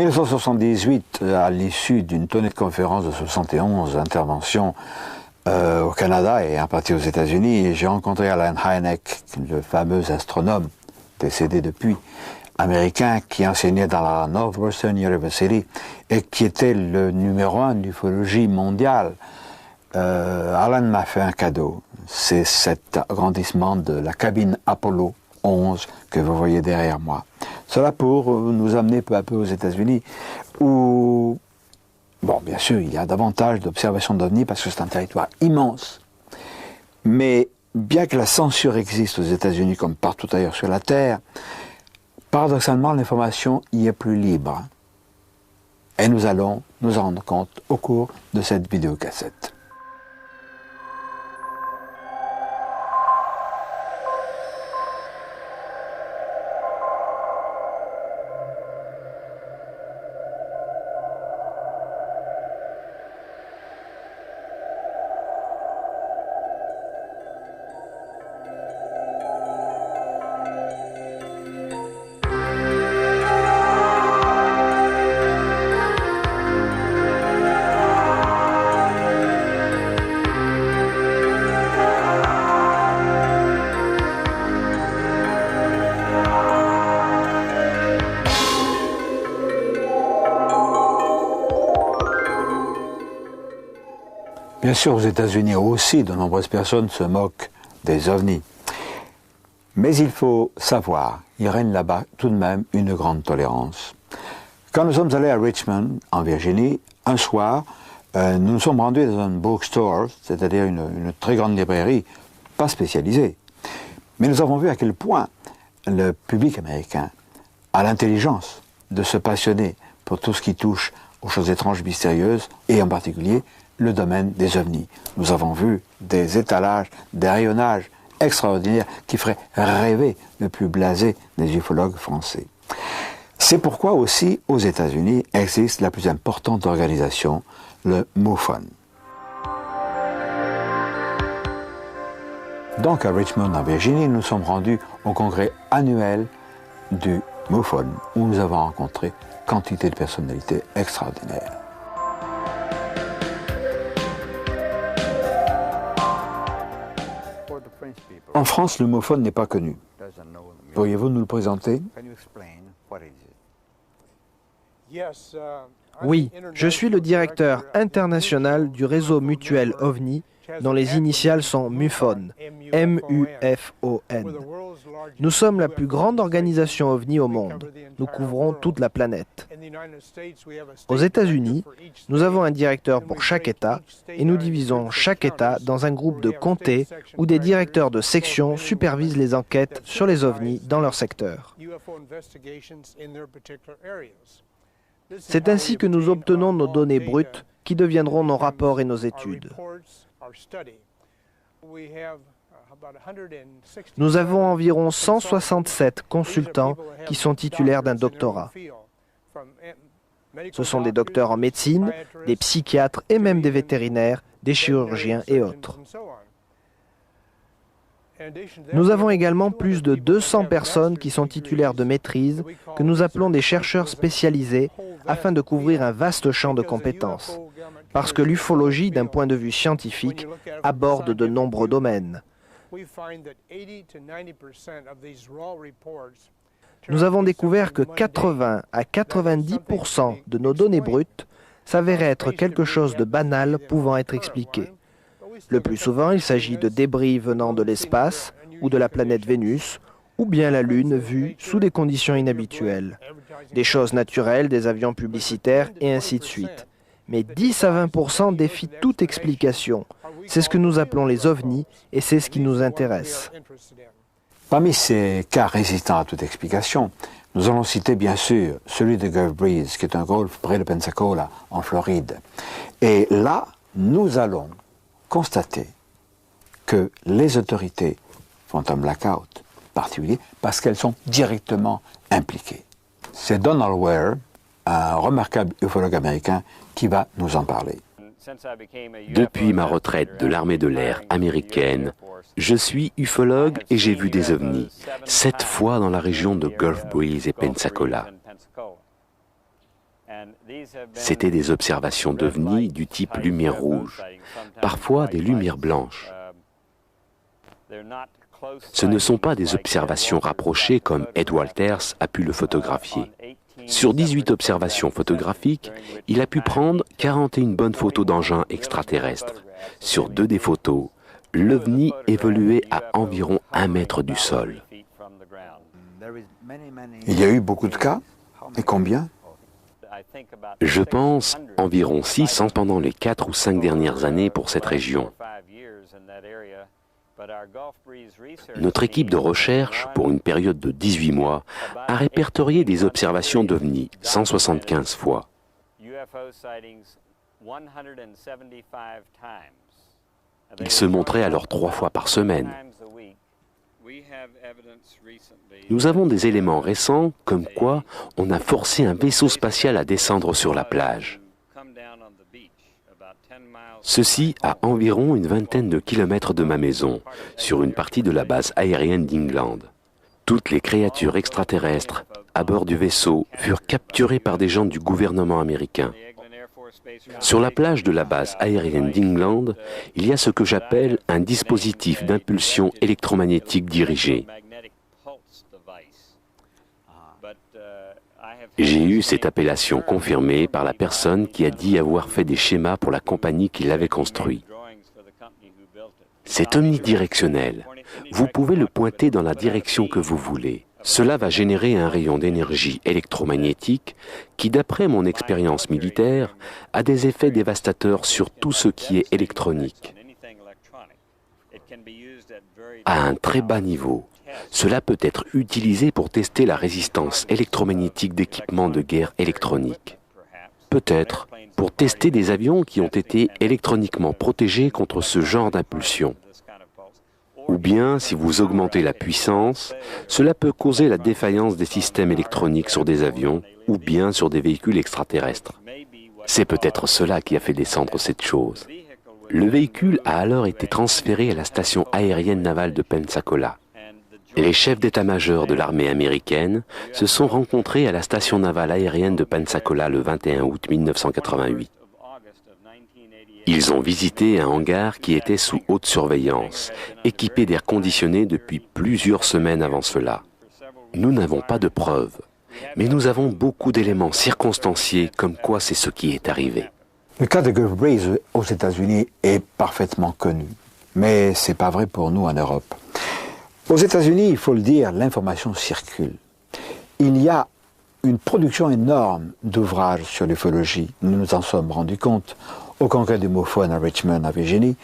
1978, à l'issue d'une tournée de conférences de 71 interventions au Canada et en partie aux États-Unis, j'ai rencontré Alan Hynek, le fameux astronome, décédé depuis, américain, qui enseignait dans la Northwestern University et qui était le numéro 1 d'ufologie mondiale. Alan m'a fait un cadeau, c'est cet agrandissement de la cabine Apollo 11 que vous voyez derrière moi. Cela pour nous amener peu à peu aux États-Unis, où, bon, bien sûr, il y a davantage d'observations d'OVNI parce que c'est un territoire immense. Mais bien que la censure existe aux États-Unis comme partout ailleurs sur la Terre, paradoxalement, l'information y est plus libre. Et nous allons nous en rendre compte au cours de cette vidéocassette. Bien sûr, aux États-Unis aussi, de nombreuses personnes se moquent des ovnis. Mais il faut savoir, il règne là-bas tout de même une grande tolérance. Quand nous sommes allés à Richmond, en Virginie, un soir, nous nous sommes rendus dans un bookstore, c'est-à-dire une très grande librairie, pas spécialisée. Mais nous avons vu à quel point le public américain a l'intelligence de se passionner pour tout ce qui touche aux choses étranges, mystérieuses, et en particulier le domaine des ovnis. Nous avons vu des étalages, des rayonnages extraordinaires qui feraient rêver le plus blasé des ufologues français. C'est pourquoi aussi, aux États-Unis, existe la plus importante organisation, le MUFON. Donc à Richmond, en Virginie, nous sommes rendus au congrès annuel du MUFON, où nous avons rencontré quantité de personnalités extraordinaires. En France, le MUFON n'est pas connu. Pourriez-vous nous le présenter? Oui, je suis le directeur international du réseau mutuel OVNI, dont les initiales sont MUFON, M-U-F-O-N. Nous sommes la plus grande organisation OVNI au monde. Nous couvrons toute la planète. Aux États-Unis, nous avons un directeur pour chaque État et nous divisons chaque État dans un groupe de comtés où des directeurs de section supervisent les enquêtes sur les OVNI dans leur secteur. C'est ainsi que nous obtenons nos données brutes qui deviendront nos rapports et nos études. Nous avons environ 167 consultants qui sont titulaires d'un doctorat. Ce sont des docteurs en médecine, des psychiatres et même des vétérinaires, des chirurgiens et autres. Nous avons également plus de 200 personnes qui sont titulaires de maîtrise, que nous appelons des chercheurs spécialisés, afin de couvrir un vaste champ de compétences. Parce que l'ufologie, d'un point de vue scientifique, aborde de nombreux domaines. Nous avons découvert que 80 à 90% de nos données brutes s'avéraient être quelque chose de banal pouvant être expliqué. Le plus souvent, il s'agit de débris venant de l'espace ou de la planète Vénus, ou bien la Lune vue sous des conditions inhabituelles. Des choses naturelles, des avions publicitaires et ainsi de suite. Mais 10 à 20% défient toute explication. C'est ce que nous appelons les ovnis et c'est ce qui nous intéresse. Parmi ces cas résistants à toute explication, nous allons citer bien sûr celui de Gulf Breeze, qui est un golfe près de Pensacola, en Floride. Et là, nous allons constater que les autorités font un blackout particulier parce qu'elles sont directement impliquées. C'est Donald Ware, un remarquable ufologue américain, qui va nous en parler. Depuis ma retraite de l'armée de l'air américaine, je suis ufologue et j'ai vu des ovnis, 7 fois dans la région de Gulf Breeze et Pensacola. C'étaient des observations d'ovnis du type lumière rouge, parfois des lumières blanches. Ce ne sont pas des observations rapprochées comme Ed Walters a pu le photographier. Sur 18 observations photographiques, il a pu prendre 41 bonnes photos d'engins extraterrestres. Sur 2 des photos, l'OVNI évoluait à environ 1 mètre du sol. Il y a eu beaucoup de cas. Et combien? Je pense environ 600 pendant les 4 ou 5 dernières années pour cette région. Notre équipe de recherche, pour une période de 18 mois, a répertorié des observations d'OVNI 175 fois. Ils se montraient alors 3 fois par semaine. Nous avons des éléments récents comme quoi on a forcé un vaisseau spatial à descendre sur la plage. Ceci à environ une vingtaine de kilomètres de ma maison, sur une partie de la base aérienne d'England. Toutes les créatures extraterrestres à bord du vaisseau furent capturées par des gens du gouvernement américain. Sur la plage de la base aérienne d'England, il y a ce que j'appelle un dispositif d'impulsion électromagnétique dirigée. J'ai eu cette appellation confirmée par la personne qui a dit avoir fait des schémas pour la compagnie qui l'avait construit. C'est omnidirectionnel. Vous pouvez le pointer dans la direction que vous voulez. Cela va générer un rayon d'énergie électromagnétique qui, d'après mon expérience militaire, a des effets dévastateurs sur tout ce qui est électronique. À un très bas niveau, cela peut être utilisé pour tester la résistance électromagnétique d'équipements de guerre électronique. Peut-être pour tester des avions qui ont été électroniquement protégés contre ce genre d'impulsion. Ou bien, si vous augmentez la puissance, cela peut causer la défaillance des systèmes électroniques sur des avions ou bien sur des véhicules extraterrestres. C'est peut-être cela qui a fait descendre cette chose. Le véhicule a alors été transféré à la station aérienne navale de Pensacola. Les chefs d'état-major de l'armée américaine se sont rencontrés à la station navale aérienne de Pensacola le 21 août 1988. Ils ont visité un hangar qui était sous haute surveillance, équipé d'air conditionné depuis plusieurs semaines avant cela. Nous n'avons pas de preuves, mais nous avons beaucoup d'éléments circonstanciés comme quoi c'est ce qui est arrivé. Le cas de Gulf Breeze aux États-Unis est parfaitement connu, mais c'est pas vrai pour nous en Europe. Aux États-Unis, il faut le dire, l'information circule. Il y a une production énorme d'ouvrages sur l'ufologie. Nous nous en sommes rendus compte au congrès du MUFON à Richmond, à Virginie,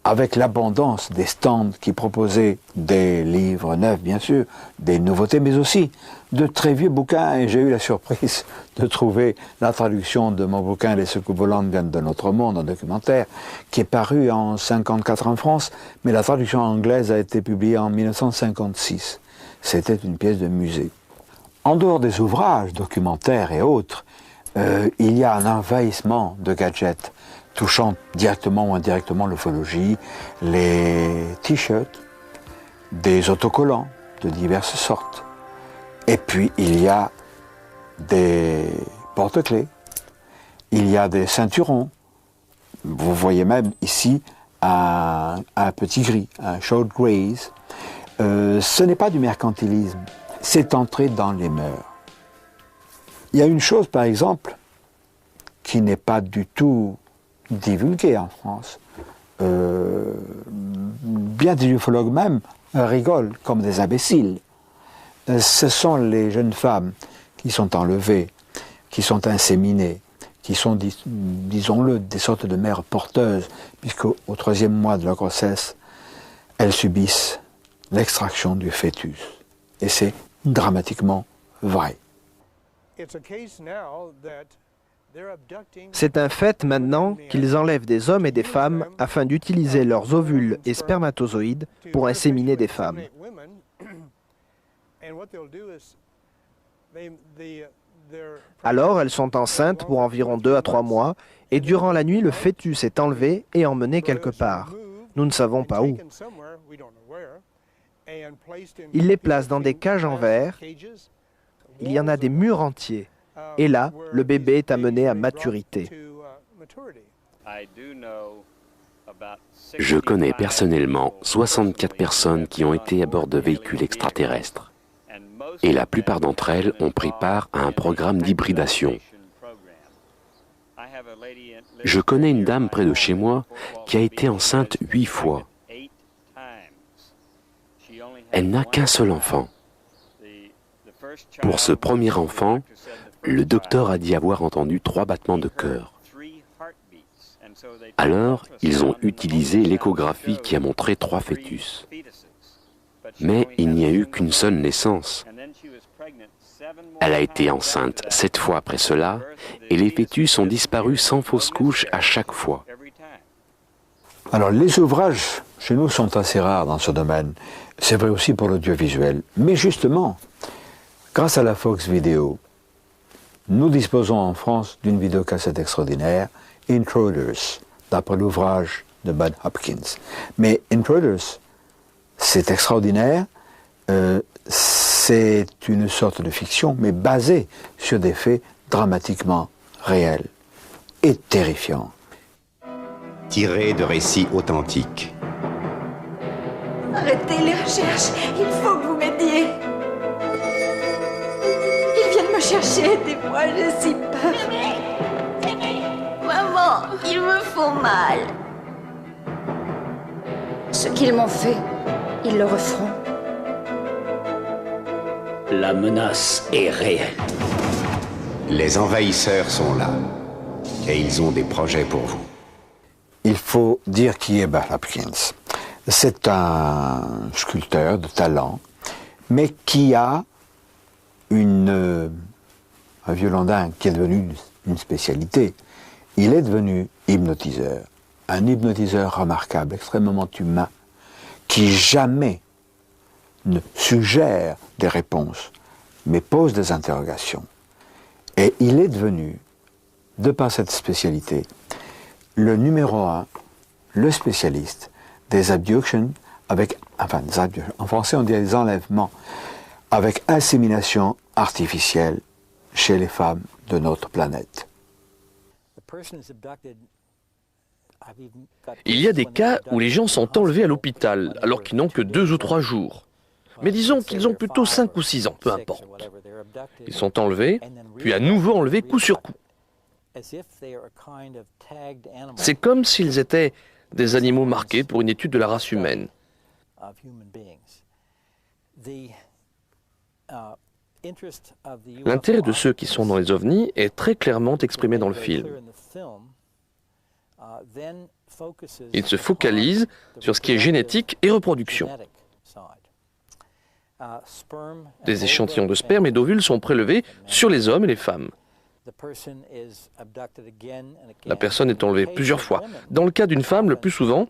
avec l'abondance des stands qui proposaient des livres neufs, bien sûr, des nouveautés, mais aussi de très vieux bouquins. Et j'ai eu la surprise de trouver la traduction de mon bouquin « Les secours volantes viennent de notre monde », un documentaire, qui est paru en 1954 en France, mais la traduction anglaise a été publiée en 1956. C'était une pièce de musée. En dehors des ouvrages, documentaires et autres, il y a un envahissement de gadgets touchant directement ou indirectement l'ufologie, les t-shirts, des autocollants de diverses sortes. Et puis il y a des porte-clés, il y a des ceinturons. Vous voyez même ici un petit gris, un short grays. Ce n'est pas du mercantilisme, c'est entré dans les mœurs. Il y a une chose, par exemple, qui n'est pas du tout divulguée en France. Bien des ufologues même rigolent comme des imbéciles. Ce sont les jeunes femmes qui sont enlevées, qui sont inséminées, qui sont, disons-le, des sortes de mères porteuses, puisqu'au 3e mois de leur grossesse, elles subissent l'extraction du fœtus. Et c'est dramatiquement vrai. C'est un fait maintenant qu'ils enlèvent des hommes et des femmes afin d'utiliser leurs ovules et spermatozoïdes pour inséminer des femmes. Alors elles sont enceintes pour environ 2 à 3 mois et durant la nuit le fœtus est enlevé et emmené quelque part. Nous ne savons pas où. Ils les placent dans des cages en verre. Il y en a des murs entiers. Et là, le bébé est amené à maturité. Je connais personnellement 64 personnes qui ont été à bord de véhicules extraterrestres. Et la plupart d'entre elles ont pris part à un programme d'hybridation. Je connais une dame près de chez moi qui a été enceinte 8 fois. Elle n'a qu'un seul enfant. Pour ce premier enfant, le docteur a dit avoir entendu 3 battements de cœur. Alors, ils ont utilisé l'échographie qui a montré 3 fœtus. Mais il n'y a eu qu'une seule naissance. Elle a été enceinte 7 fois après cela, et les fœtus ont disparu sans fausse couche à chaque fois. Alors, les ouvrages chez nous sont assez rares dans ce domaine. C'est vrai aussi pour l'audiovisuel. Mais justement, grâce à la Fox Video, nous disposons en France d'une vidéocassette extraordinaire, Intruders, d'après l'ouvrage de Bud Hopkins. Mais Intruders, c'est extraordinaire, c'est une sorte de fiction, mais basée sur des faits dramatiquement réels et terrifiants. Tiré de récits authentiques. Arrêtez les recherches, il faut que vous m'aidiez. Ils viennent me chercher, aidez-moi, j'ai si peur. Maman, ils me font mal. Ce qu'ils m'ont fait, ils le referont. La menace est réelle. Les envahisseurs sont là. Et ils ont des projets pour vous. Il faut dire qui est Bud Hopkins. C'est un sculpteur de talent, mais qui a un violon dingue qui est devenu une spécialité. Il est devenu hypnotiseur, un hypnotiseur remarquable, extrêmement humain, qui jamais ne suggère des réponses, mais pose des interrogations. Et il est devenu, de par cette spécialité, le numéro 1, le spécialiste des abductions avec, en français on dit des enlèvements, avec insémination artificielle chez les femmes de notre planète. Il y a des cas où les gens sont enlevés à l'hôpital alors qu'ils n'ont que 2 ou 3 jours. Mais disons qu'ils ont plutôt 5 ou 6 ans, peu importe. Ils sont enlevés, puis à nouveau enlevés coup sur coup. C'est comme s'ils étaient des animaux marqués pour une étude de la race humaine. L'intérêt de ceux qui sont dans les ovnis est très clairement exprimé dans le film. Ils se focalisent sur ce qui est génétique et reproduction. Des échantillons de sperme et d'ovules sont prélevés sur les hommes et les femmes. La personne est enlevée plusieurs fois. Dans le cas d'une femme, le plus souvent,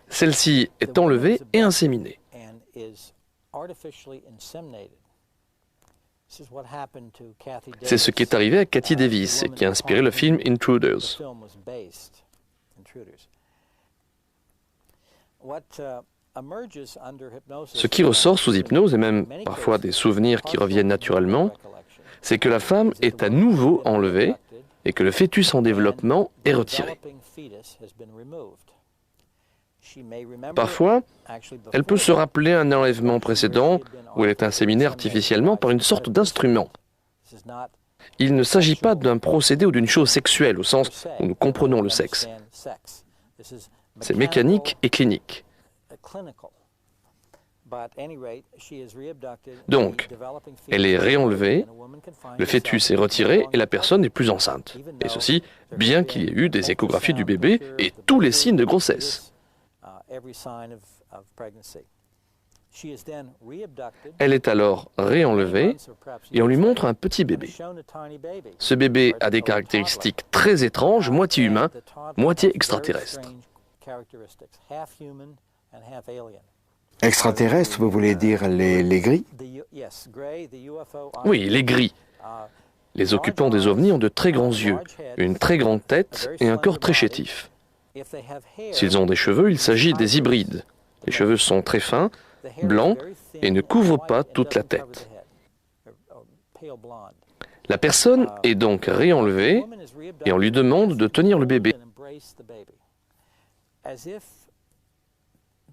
celle-ci est enlevée et inséminée. C'est ce qui est arrivé à Kathy Davis et qui a inspiré le film Intruders. Ce qui ressort sous hypnose, et même parfois des souvenirs qui reviennent naturellement, c'est que la femme est à nouveau enlevée et que le fœtus en développement est retiré. Parfois, elle peut se rappeler un enlèvement précédent où elle est inséminée artificiellement par une sorte d'instrument. Il ne s'agit pas d'un procédé ou d'une chose sexuelle au sens où nous comprenons le sexe. C'est mécanique et clinique. Donc, elle est réenlevée, le fœtus est retiré et la personne n'est plus enceinte. Et ceci, bien qu'il y ait eu des échographies du bébé et tous les signes de grossesse. Elle est alors réenlevée et on lui montre un petit bébé. Ce bébé a des caractéristiques très étranges, moitié humain, moitié extraterrestre. Extraterrestres, vous voulez dire les gris? Oui, les gris. Les occupants des ovnis ont de très grands yeux, une très grande tête et un corps très chétif. S'ils ont des cheveux, il s'agit des hybrides. Les cheveux sont très fins, blancs et ne couvrent pas toute la tête. La personne est donc réenlevée et on lui demande de tenir le bébé.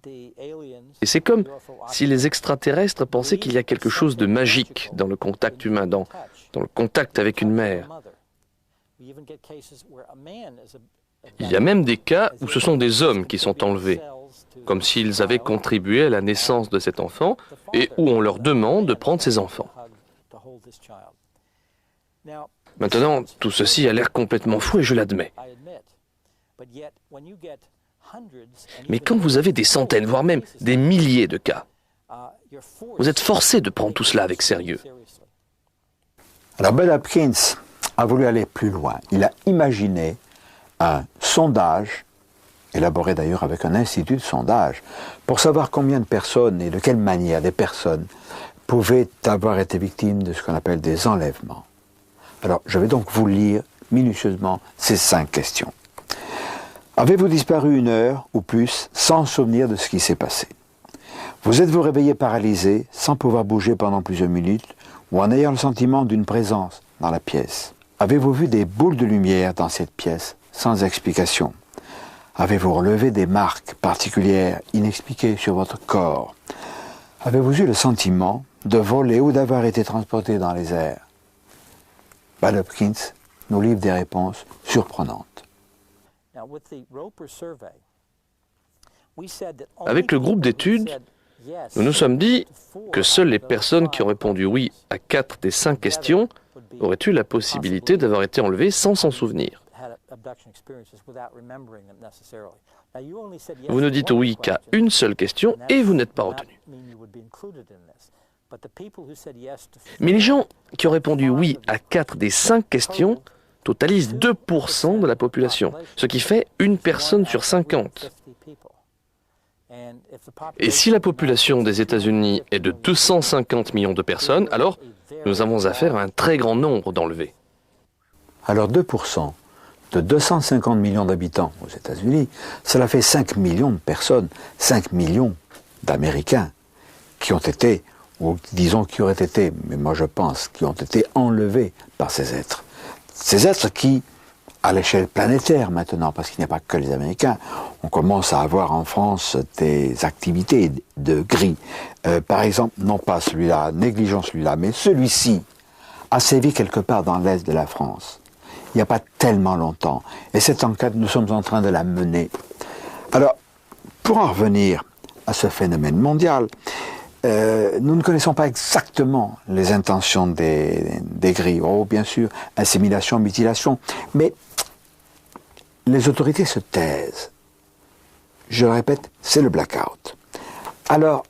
Et c'est comme si les extraterrestres pensaient qu'il y a quelque chose de magique dans le contact humain, dans le contact avec une mère. Il y a même des cas où ce sont des hommes qui sont enlevés, comme s'ils avaient contribué à la naissance de cet enfant et où on leur demande de prendre ses enfants. Maintenant, tout ceci a l'air complètement fou et je l'admets. Mais quand vous avez des centaines, voire même des milliers de cas, vous êtes forcé de prendre tout cela avec sérieux. Alors Bud Hopkins a voulu aller plus loin. Il a imaginé un sondage, élaboré d'ailleurs avec un institut de sondage, pour savoir combien de personnes et de quelle manière des personnes pouvaient avoir été victimes de ce qu'on appelle des enlèvements. Alors, je vais donc vous lire minutieusement ces 5 questions. Avez-vous disparu 1 heure ou plus sans souvenir de ce qui s'est passé? Vous êtes-vous réveillé paralysé, sans pouvoir bouger pendant plusieurs minutes, ou en ayant le sentiment d'une présence dans la pièce? Avez-vous vu des boules de lumière dans cette pièce sans explication? Avez-vous relevé des marques particulières inexpliquées sur votre corps? Avez-vous eu le sentiment de voler ou d'avoir été transporté dans les airs? Bud Hopkins nous livre des réponses surprenantes. Avec le groupe d'études, nous nous sommes dit que seules les personnes qui ont répondu oui à 4 des 5 questions auraient eu la possibilité d'avoir été enlevées sans s'en souvenir. Vous ne dites oui qu'à une seule question et vous n'êtes pas retenu. Mais les gens qui ont répondu oui à 4 des 5 questions totalisent 2% de la population, ce qui fait 1 personne sur 50. Et si la population des États-Unis est de 250 millions de personnes, alors nous avons affaire à un très grand nombre d'enlevés. Alors 2% de 250 millions d'habitants aux États-Unis, cela fait 5 millions de personnes, 5 millions d'Américains qui ont été, ou disons qui auraient été, mais moi je pense, qui ont été enlevés par ces êtres. Ces êtres qui, à l'échelle planétaire maintenant, parce qu'il n'y a pas que les Américains, on commence à avoir en France des activités de gris. Par exemple, non pas celui-là, négligeons celui-là, mais celui-ci a sévi quelque part dans l'est de la France. Il n'y a pas tellement longtemps. Et cette enquête, nous sommes en train de la mener. Alors, pour en revenir à ce phénomène mondial, nous ne connaissons pas exactement les intentions des gris. Oh, bien sûr, insémination, mutilation. Mais les autorités se taisent. Je le répète, c'est le blackout. Alors,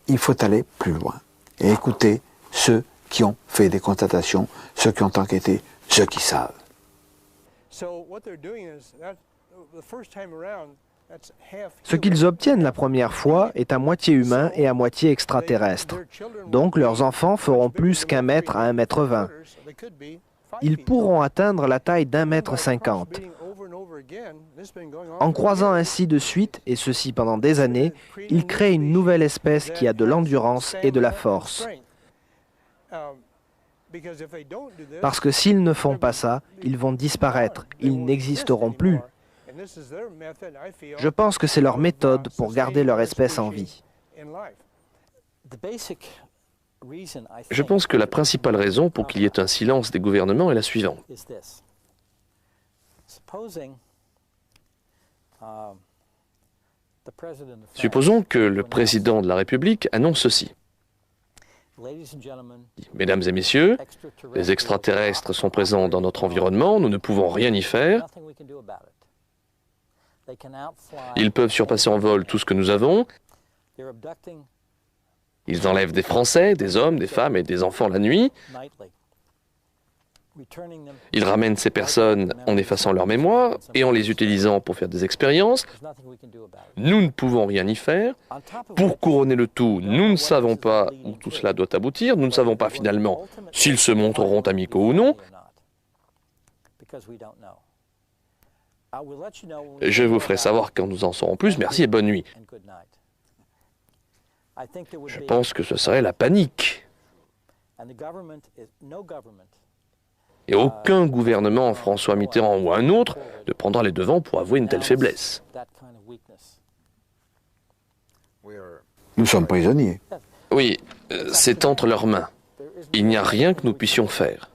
il faut aller plus loin et écouter ceux qui ont fait des constatations, ceux qui ont enquêté, ceux qui savent. Ce qu'ils obtiennent la première fois est à moitié humain et à moitié extraterrestre. Donc leurs enfants feront plus qu'1 mètre à 1,20 m. Ils pourront atteindre la taille d'1,50 m. En croisant ainsi de suite, et ceci pendant des années, ils créent une nouvelle espèce qui a de l'endurance et de la force. Parce que s'ils ne font pas ça, ils vont disparaître, ils n'existeront plus. Je pense que c'est leur méthode pour garder leur espèce en vie. Je pense que la principale raison pour qu'il y ait un silence des gouvernements est la suivante. Supposons que le président de la République annonce ceci. Mesdames et messieurs, les extraterrestres sont présents dans notre environnement, nous ne pouvons rien y faire. Ils peuvent surpasser en vol tout ce que nous avons. Ils enlèvent des Français, des hommes, des femmes et des enfants la nuit. Ils ramènent ces personnes en effaçant leur mémoire et en les utilisant pour faire des expériences. Nous ne pouvons rien y faire. Pour couronner le tout, nous ne savons pas où tout cela doit aboutir. Nous ne savons pas finalement s'ils se montreront amicaux ou non. Je vous ferai savoir quand nous en saurons plus. Merci et bonne nuit. Je pense que ce serait la panique. Et aucun gouvernement, François Mitterrand ou un autre, ne prendra les devants pour avouer une telle faiblesse. Nous sommes prisonniers. Oui, c'est entre leurs mains. Il n'y a rien que nous puissions faire.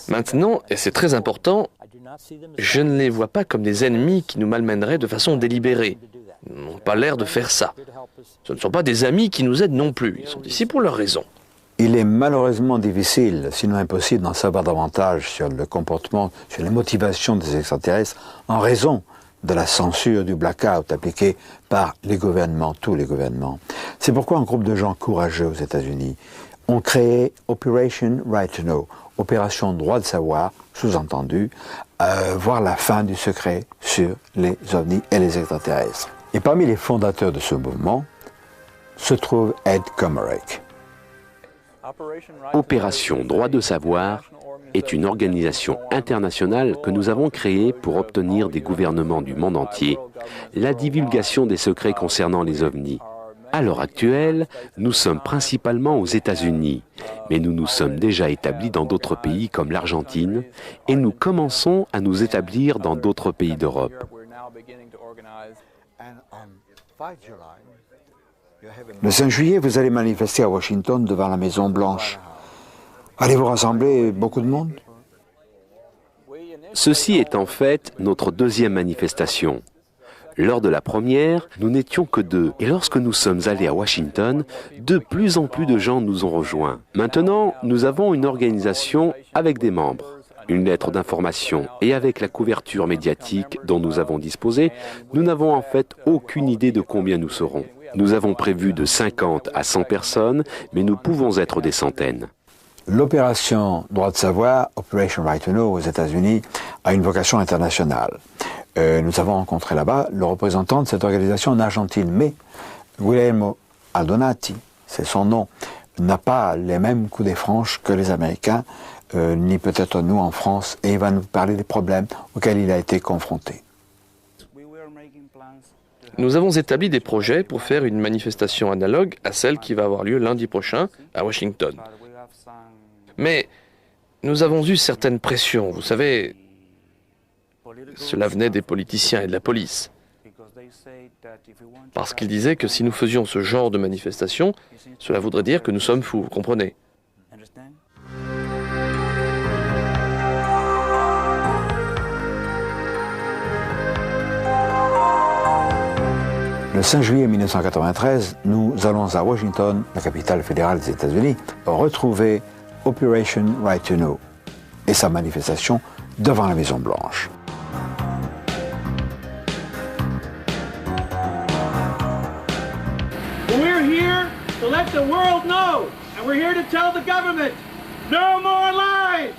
Maintenant, et c'est très important, je ne les vois pas comme des ennemis qui nous malmèneraient de façon délibérée. Ils n'ont pas l'air de faire ça. Ce ne sont pas des amis qui nous aident non plus. Ils sont ici pour leurs raisons. Il est malheureusement difficile, sinon impossible, d'en savoir davantage sur le comportement, sur les motivations des extraterrestres en raison de la censure du blackout appliquée par les gouvernements, tous les gouvernements. C'est pourquoi un groupe de gens courageux aux États-Unis ont créé Operation Right to Know, opération droit de savoir, sous-entendu, voir la fin du secret sur les ovnis et les extraterrestres. Et parmi les fondateurs de ce mouvement se trouve Ed Komarek. Opération Droit de savoir est une organisation internationale que nous avons créée pour obtenir des gouvernements du monde entier la divulgation des secrets concernant les ovnis. À l'heure actuelle, nous sommes principalement aux États-Unis, mais nous nous sommes déjà établis dans d'autres pays comme l'Argentine et nous commençons à nous établir dans d'autres pays d'Europe. Le 5 juillet, vous allez manifester à Washington devant la Maison-Blanche. Allez-vous rassembler beaucoup de monde? Ceci est en fait notre deuxième manifestation. Lors de la première, nous n'étions que 2. Et lorsque nous sommes allés à Washington, de plus en plus de gens nous ont rejoints. Maintenant, nous avons une organisation avec des membres, une lettre d'information. Et avec la couverture médiatique dont nous avons disposé, nous n'avons en fait aucune idée de combien nous serons. Nous avons prévu de 50 à 100 personnes, mais nous pouvons être des centaines. L'opération Droit de savoir, Operation Right to Know aux États-Unis, a une vocation internationale. Nous avons rencontré là-bas le représentant de cette organisation en Argentine, mais Guillermo Aldonati, c'est son nom, n'a pas les mêmes coups des franches que les Américains, ni peut-être nous en France, et il va nous parler des problèmes auxquels il a été confronté. Nous avons établi des projets pour faire une manifestation analogue à celle qui va avoir lieu lundi prochain à Washington. Mais nous avons eu certaines pressions, vous savez, cela venait des politiciens et de la police. Parce qu'ils disaient que si nous faisions ce genre de manifestation, cela voudrait dire que nous sommes fous, vous comprenez? Le 5 juillet 1993, nous allons à Washington, la capitale fédérale des États-Unis, retrouver Operation Right to Know et sa manifestation devant la Maison-Blanche. We're here to let the world know, and we're here to tell the government, no more lies!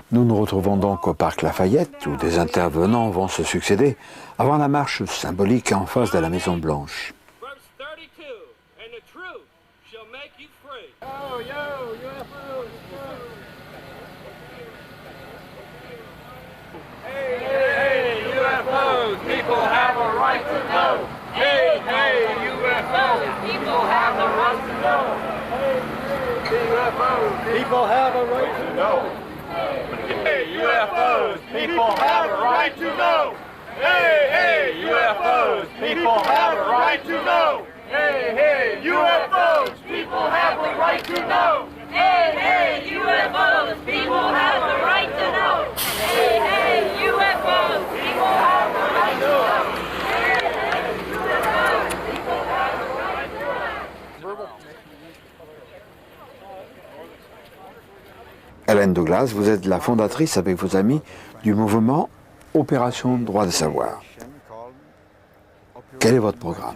Nous nous retrouvons donc au parc Lafayette, où des intervenants vont se succéder, avant la marche symbolique en face de la Maison-Blanche. People have a right to know. Hey, UFOs, people have a right to know. Hey, hey, UFOs, people have a right to know. Hey, hey, UFOs, people have a right to know. Hey, hey, UFOs, people have a right to know. Hey, hey, UFOs, people have a right to know. Hey, hey, UFOs, people have a right to know. Hélène Douglas, vous êtes la fondatrice avec vos amis du mouvement Opération Droit de savoir. Quel est votre programme?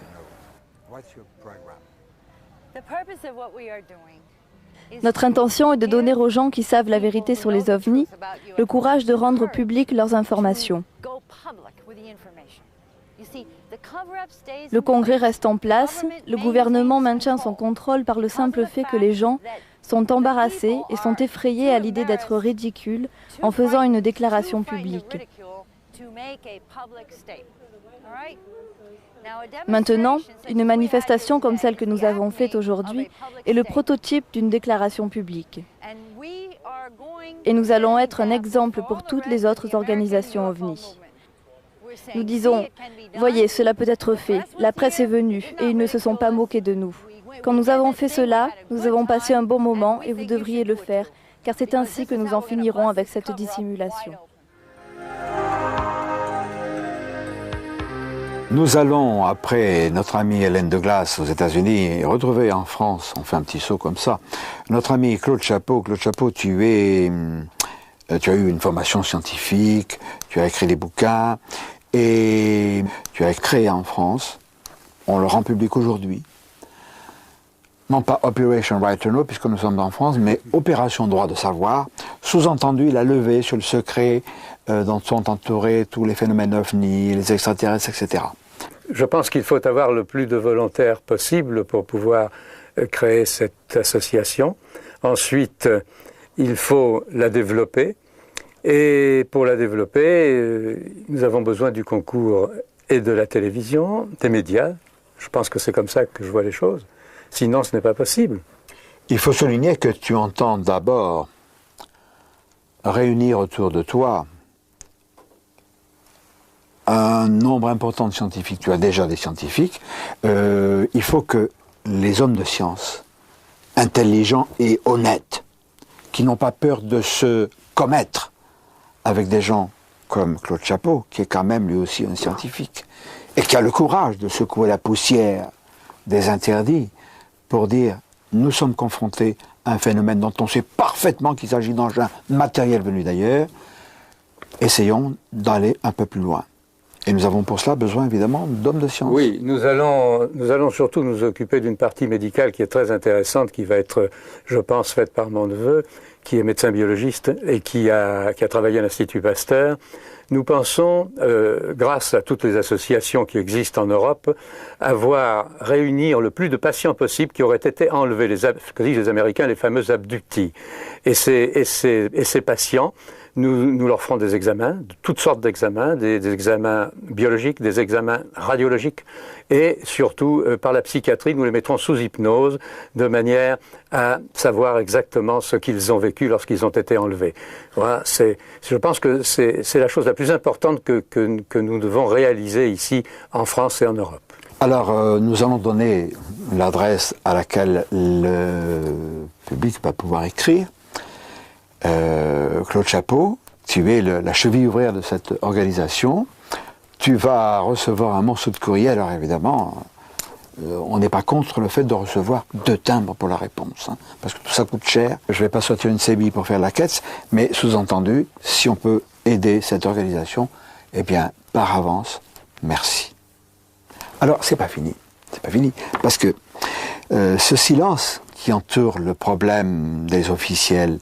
Notre intention est de donner aux gens qui savent la vérité sur les ovnis le courage de rendre publiques leurs informations. Le Congrès reste en place, le gouvernement maintient son contrôle par le simple fait que les gens sont embarrassés et sont effrayés à l'idée d'être ridicules en faisant une déclaration publique. Maintenant, une manifestation comme celle que nous avons faite aujourd'hui est le prototype d'une déclaration publique. Et nous allons être un exemple pour toutes les autres organisations OVNI. Nous disons, voyez, cela peut être fait, la presse est venue et ils ne se sont pas moqués de nous. Quand nous avons fait cela, nous avons passé un bon moment et vous devriez le faire, car c'est ainsi que nous en finirons avec cette dissimulation. Nous allons, après notre amie Hélène de Glace aux États-Unis, retrouver en France, on fait un petit saut comme ça, notre ami Claude Chapeau. Claude Chapeau, tu as eu une formation scientifique, tu as écrit des bouquins, et tu as créé en France, on le rend public aujourd'hui, non pas Operation Right to Know, puisque nous sommes en France, mais Opération Droit de Savoir, sous-entendu la levée sur le secret dont sont entourés tous les phénomènes OVNI, les extraterrestres, etc. Je pense qu'il faut avoir le plus de volontaires possible pour pouvoir créer cette association. Ensuite, il faut la développer. Et pour la développer, nous avons besoin du concours et de la télévision, des médias. Je pense que c'est comme ça que je vois les choses. Sinon, ce n'est pas possible. Il faut souligner que tu entends d'abord réunir autour de toi un nombre important de scientifiques. Tu as déjà des scientifiques. Il faut que les hommes de science, intelligents et honnêtes, qui n'ont pas peur de se commettre avec des gens comme Claude Chapeau, qui est quand même lui aussi un scientifique, et qui a le courage de secouer la poussière des interdits pour dire « nous sommes confrontés à un phénomène dont on sait parfaitement qu'il s'agit d'engins matériels venus d'ailleurs, essayons d'aller un peu plus loin ». Et nous avons pour cela besoin évidemment d'hommes de science. Oui, nous allons surtout nous occuper d'une partie médicale qui est très intéressante, qui va être, je pense, faite par mon neveu, qui est médecin biologiste et qui a travaillé à l'Institut Pasteur. Nous pensons, grâce à toutes les associations qui existent en Europe, avoir réunir le plus de patients possible qui auraient été enlevés, ce que disent les Américains, les fameux abductees. Et ces patients, nous leur ferons des examens, toutes sortes d'examens, des examens biologiques, des examens radiologiques, et surtout, par la psychiatrie, nous les mettrons sous hypnose, de manière à savoir exactement ce qu'ils ont vécu lorsqu'ils ont été enlevés. Voilà, je pense que c'est la chose la plus importante que nous devons réaliser ici, en France et en Europe. Alors, nous allons donner l'adresse à laquelle le public va pouvoir écrire. Claude Chapeau, tu es la cheville ouvrière de cette organisation. Tu vas recevoir un morceau de courrier. Alors évidemment, on n'est pas contre le fait de recevoir 2 timbres pour la réponse, hein, parce que tout ça coûte cher. Je ne vais pas sortir une CBI pour faire la quête, mais sous-entendu, si on peut aider cette organisation, eh bien, par avance, merci. Alors, c'est pas fini, parce que ce silence qui entoure le problème des officiels,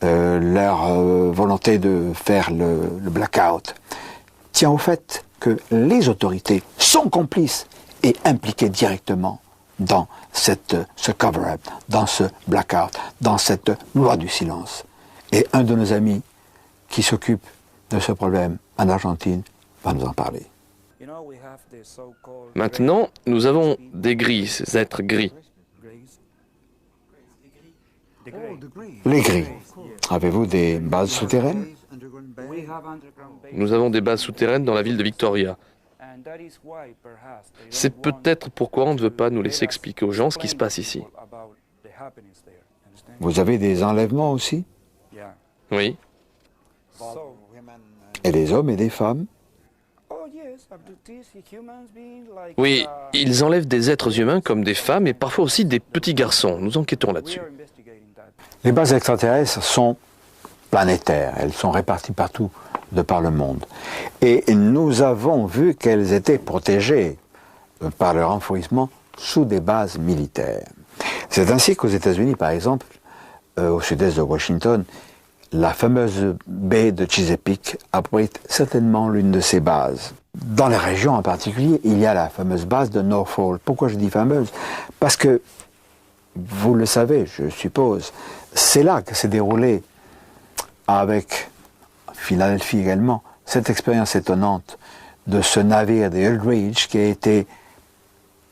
leur volonté de faire le blackout, tient au fait que les autorités sont complices et impliquées directement dans ce cover-up, dans ce blackout, dans cette loi du silence. Et un de nos amis qui s'occupe de ce problème en Argentine va nous en parler. Maintenant, nous avons des gris, ces êtres gris. Les gris. Avez-vous des bases souterraines? Nous avons des bases souterraines dans la ville de Victoria. C'est peut-être pourquoi on ne veut pas nous laisser expliquer aux gens ce qui se passe ici. Vous avez des enlèvements aussi? Oui. Et des hommes et des femmes? Oui, ils enlèvent des êtres humains comme des femmes et parfois aussi des petits garçons. Nous enquêtons là-dessus. Les bases extraterrestres sont planétaires. Elles sont réparties partout de par le monde. Et nous avons vu qu'elles étaient protégées par leur enfouissement sous des bases militaires. C'est ainsi qu'aux États-Unis, par exemple, au sud-est de Washington, la fameuse baie de Chesapeake abrite certainement l'une de ces bases. Dans les régions en particulier, il y a la fameuse base de Norfolk. Pourquoi je dis fameuse? Parce que, vous le savez, je suppose, c'est là que s'est déroulée, avec Philadelphie également, cette expérience étonnante de ce navire des Eldridge qui a été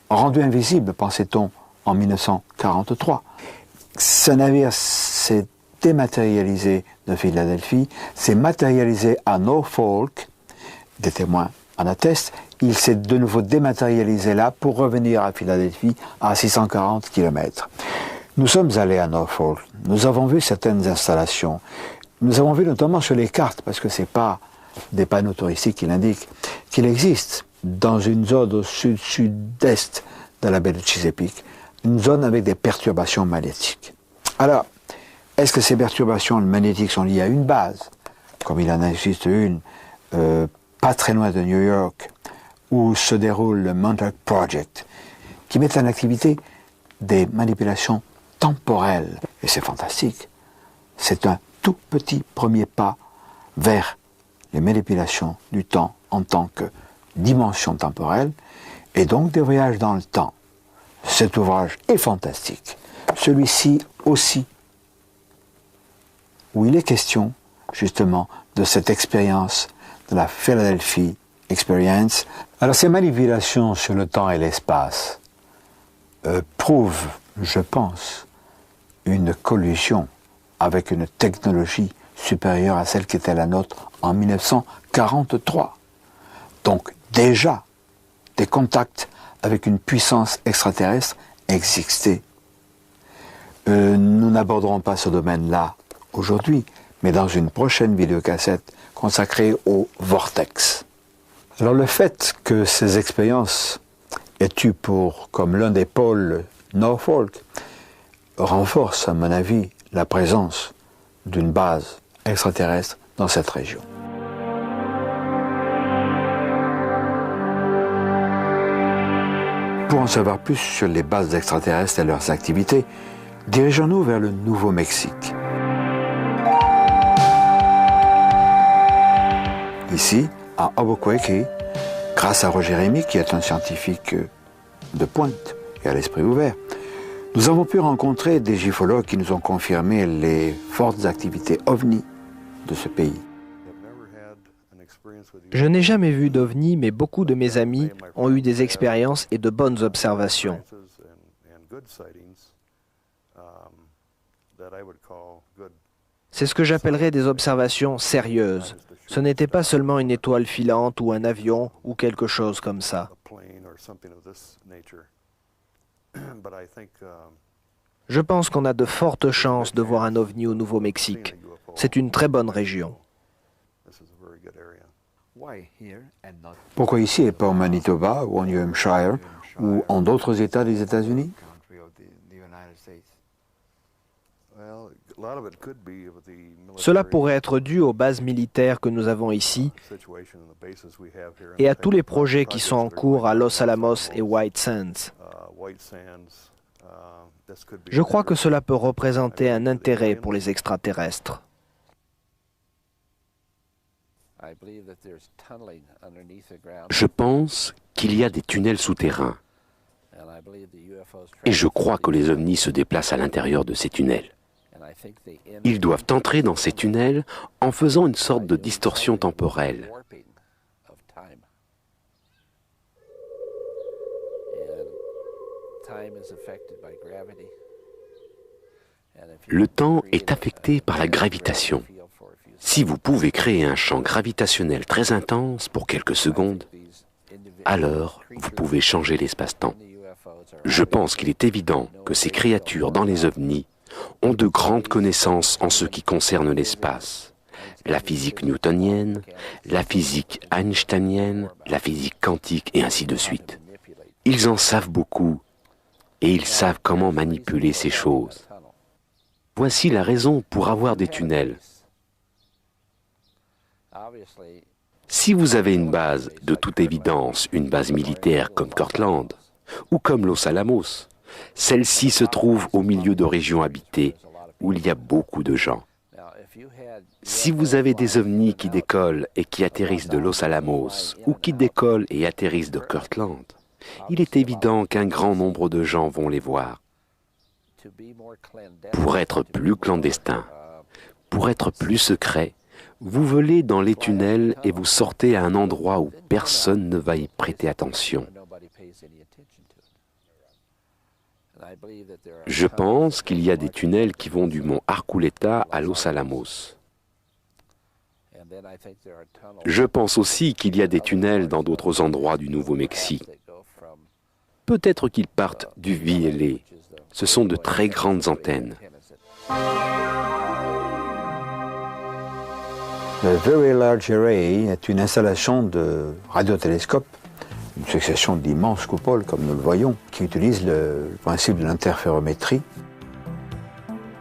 rendu invisible, pensait-on, en 1943. Ce navire s'est dématérialisé de Philadelphie, s'est matérialisé à Norfolk, des témoins en attestent, il s'est de nouveau dématérialisé là pour revenir à Philadelphie à 640 km. Nous sommes allés à Norfolk, nous avons vu certaines installations, nous avons vu notamment sur les cartes, parce que ce n'est pas des panneaux touristiques qui l'indiquent, qu'il existe dans une zone au sud-sud-est de la baie de Chesapeake, une zone avec des perturbations magnétiques. Alors, est-ce que ces perturbations magnétiques sont liées à une base, comme il en existe une, pas très loin de New York, où se déroule le Montauk Project, qui met en activité des manipulations temporelles. Et c'est fantastique. C'est un tout petit premier pas vers les manipulations du temps en tant que dimension temporelle, et donc des voyages dans le temps. Cet ouvrage est fantastique. Celui-ci aussi, où il est question justement de cette expérience de la Philadelphie Experience. Alors ces manipulations sur le temps et l'espace prouvent, je pense, une collusion avec une technologie supérieure à celle qui était la nôtre en 1943. Donc déjà, des contacts avec une puissance extraterrestre existaient. Nous n'aborderons pas ce domaine-là aujourd'hui, mais dans une prochaine vidéocassette consacrée au vortex. Alors le fait que ces expériences aient eu pour, comme l'un des pôles Norfolk, renforce à mon avis la présence d'une base extraterrestre dans cette région. Pour en savoir plus sur les bases extraterrestres et leurs activités, dirigeons-nous vers le Nouveau-Mexique. Ici, à Albuquerque, grâce à Roger Rémy, qui est un scientifique de pointe et à l'esprit ouvert, nous avons pu rencontrer des gifologues qui nous ont confirmé les fortes activités ovni de ce pays. Je n'ai jamais vu d'ovni, mais beaucoup de mes amis ont eu des expériences et de bonnes observations. C'est ce que j'appellerais des observations sérieuses. Ce n'était pas seulement une étoile filante ou un avion ou quelque chose comme ça. Je pense qu'on a de fortes chances de voir un ovni au Nouveau-Mexique. C'est une très bonne région. Pourquoi ici et pas au Manitoba ou en New Hampshire ou en d'autres États des États-Unis? Cela pourrait être dû aux bases militaires que nous avons ici et à tous les projets qui sont en cours à Los Alamos et White Sands. Je crois que cela peut représenter un intérêt pour les extraterrestres. Je pense qu'il y a des tunnels souterrains. Et je crois que les ovnis se déplacent à l'intérieur de ces tunnels. Ils doivent entrer dans ces tunnels en faisant une sorte de distorsion temporelle. Le temps est affecté par la gravitation. Si vous pouvez créer un champ gravitationnel très intense pour quelques secondes, alors vous pouvez changer l'espace-temps. Je pense qu'il est évident que ces créatures dans les ovnis ont de grandes connaissances en ce qui concerne l'espace. La physique newtonienne, la physique einsteinienne, la physique quantique et ainsi de suite. Ils en savent beaucoup et ils savent comment manipuler ces choses. Voici la raison pour avoir des tunnels. Si vous avez une base, de toute évidence, une base militaire comme Kirtland ou comme Los Alamos, celle-ci se trouve au milieu de régions habitées où il y a beaucoup de gens. Si vous avez des ovnis qui décollent et qui atterrissent de Los Alamos ou qui décollent et atterrissent de Kirtland, il est évident qu'un grand nombre de gens vont les voir. Pour être plus clandestin, pour être plus secret, Vous volez dans les tunnels et vous sortez à un endroit où personne ne va y prêter attention. Je pense qu'il y a des tunnels qui vont du mont Arculeta à Los Alamos. Je pense aussi qu'il y a des tunnels dans d'autres endroits du Nouveau-Mexique. Peut-être qu'ils partent du VLA. Ce sont de très grandes antennes. Le Very Large Array est une installation de radiotélescope, une succession d'immenses coupoles, comme nous le voyons, qui utilise le principe de l'interférométrie.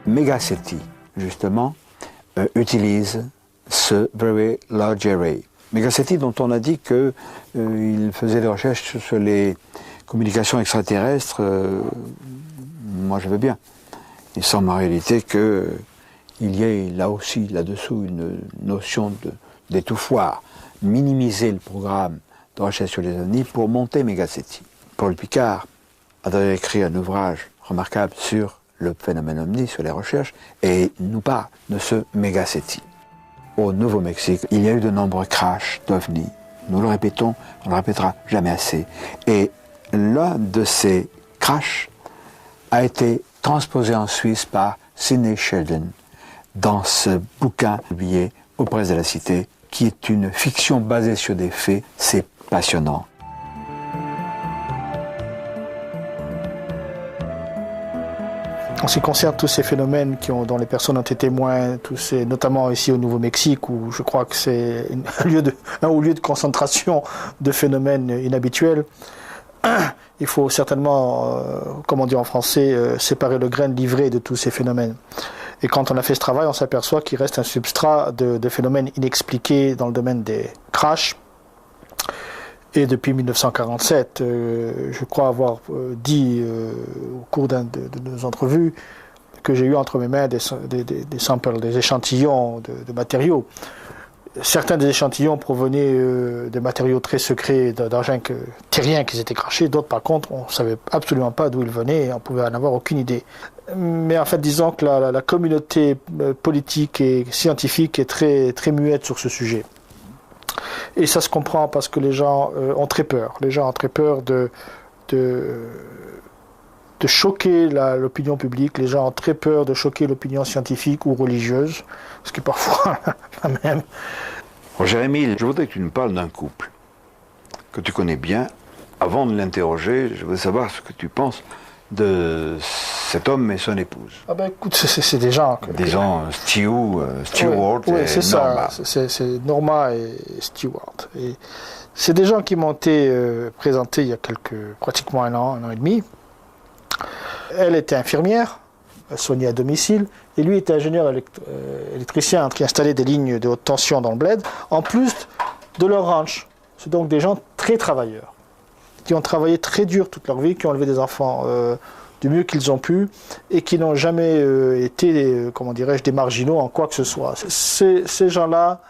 Megaseti, justement, utilise ce Very Large Array. Megaseti, dont on a dit qu'il faisait des recherches sur les communications extraterrestres, moi je veux bien. Il semble en réalité qu'il y ait là aussi, là-dessous, une notion d'étouffoir, minimiser le programme de recherche sur les ovnis pour monter Megaseti. Paul Picard a d'ailleurs écrit un ouvrage remarquable sur le phénomène ovni, sur les recherches, et nous parle de ce Megaseti. Au Nouveau-Mexique, il y a eu de nombreux crashs d'ovnis. Nous le répétons, on ne le répétera jamais assez. Et l'un de ces crashs a été transposé en Suisse par Sidney Sheldon dans ce bouquin publié aux Presses de la Cité, qui est une fiction basée sur des faits. C'est passionnant. En ce qui concerne tous ces phénomènes dont les personnes ont été témoins, notamment ici au Nouveau-Mexique, où je crois que c'est un lieu de concentration de phénomènes inhabituels, il faut certainement, comme on dit en français, séparer le grain de l'ivraie de tous ces phénomènes. Et quand on a fait ce travail, on s'aperçoit qu'il reste un substrat de phénomènes inexpliqués dans le domaine des crashs. Et depuis 1947, je crois avoir dit au cours d'une de nos entrevues que j'ai eu entre mes mains des samples, des échantillons de matériaux. Certains des échantillons provenaient de matériaux très secrets d'engins terriens qui étaient crachés, d'autres par contre on ne savait absolument pas d'où ils venaient et on ne pouvait en avoir aucune idée. Mais en fait disons que la communauté politique et scientifique est très, très muette sur ce sujet. Et ça se comprend parce que les gens ont très peur. Les gens ont très peur de choquer l'opinion publique. Les gens ont très peur de choquer l'opinion scientifique ou religieuse, ce qui est parfois la même. Jérémy, je voudrais que tu nous parles d'un couple que tu connais bien. Avant de l'interroger, je voudrais savoir ce que tu penses de cet homme et son épouse. Ah ben écoute, c'est des gens... Disons Stewart oui, et c'est Norma. C'est Norma et Stewart. Et c'est des gens qui m'ont été présentés il y a pratiquement un an et demi. Elle était infirmière, elle soignait à domicile, et lui était ingénieur électricien qui installait des lignes de haute tension dans le bled, en plus de leur ranch. C'est donc des gens très travailleurs, qui ont travaillé très dur toute leur vie, qui ont élevé des enfants du mieux qu'ils ont pu, et qui n'ont jamais été, comment dirais-je, des marginaux en quoi que ce soit. Ces gens-là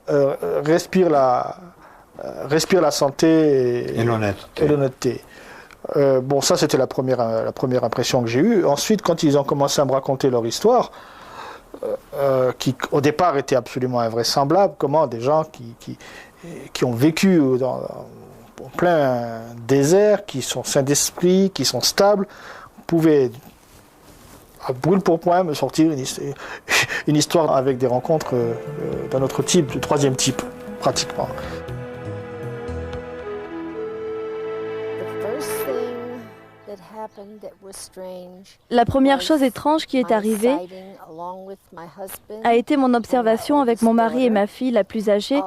respirent la santé et l'honnêteté. Bon, ça c'était la première impression que j'ai eue. Ensuite, quand ils ont commencé à me raconter leur histoire, qui au départ était absolument invraisemblable, comment des gens qui ont vécu en plein désert, qui sont sains d'esprit, qui sont stables, pouvaient à brûle pour point me sortir une histoire avec des rencontres d'un autre type, du troisième type, pratiquement. La première chose étrange qui est arrivée a été mon observation avec mon mari et ma fille la plus âgée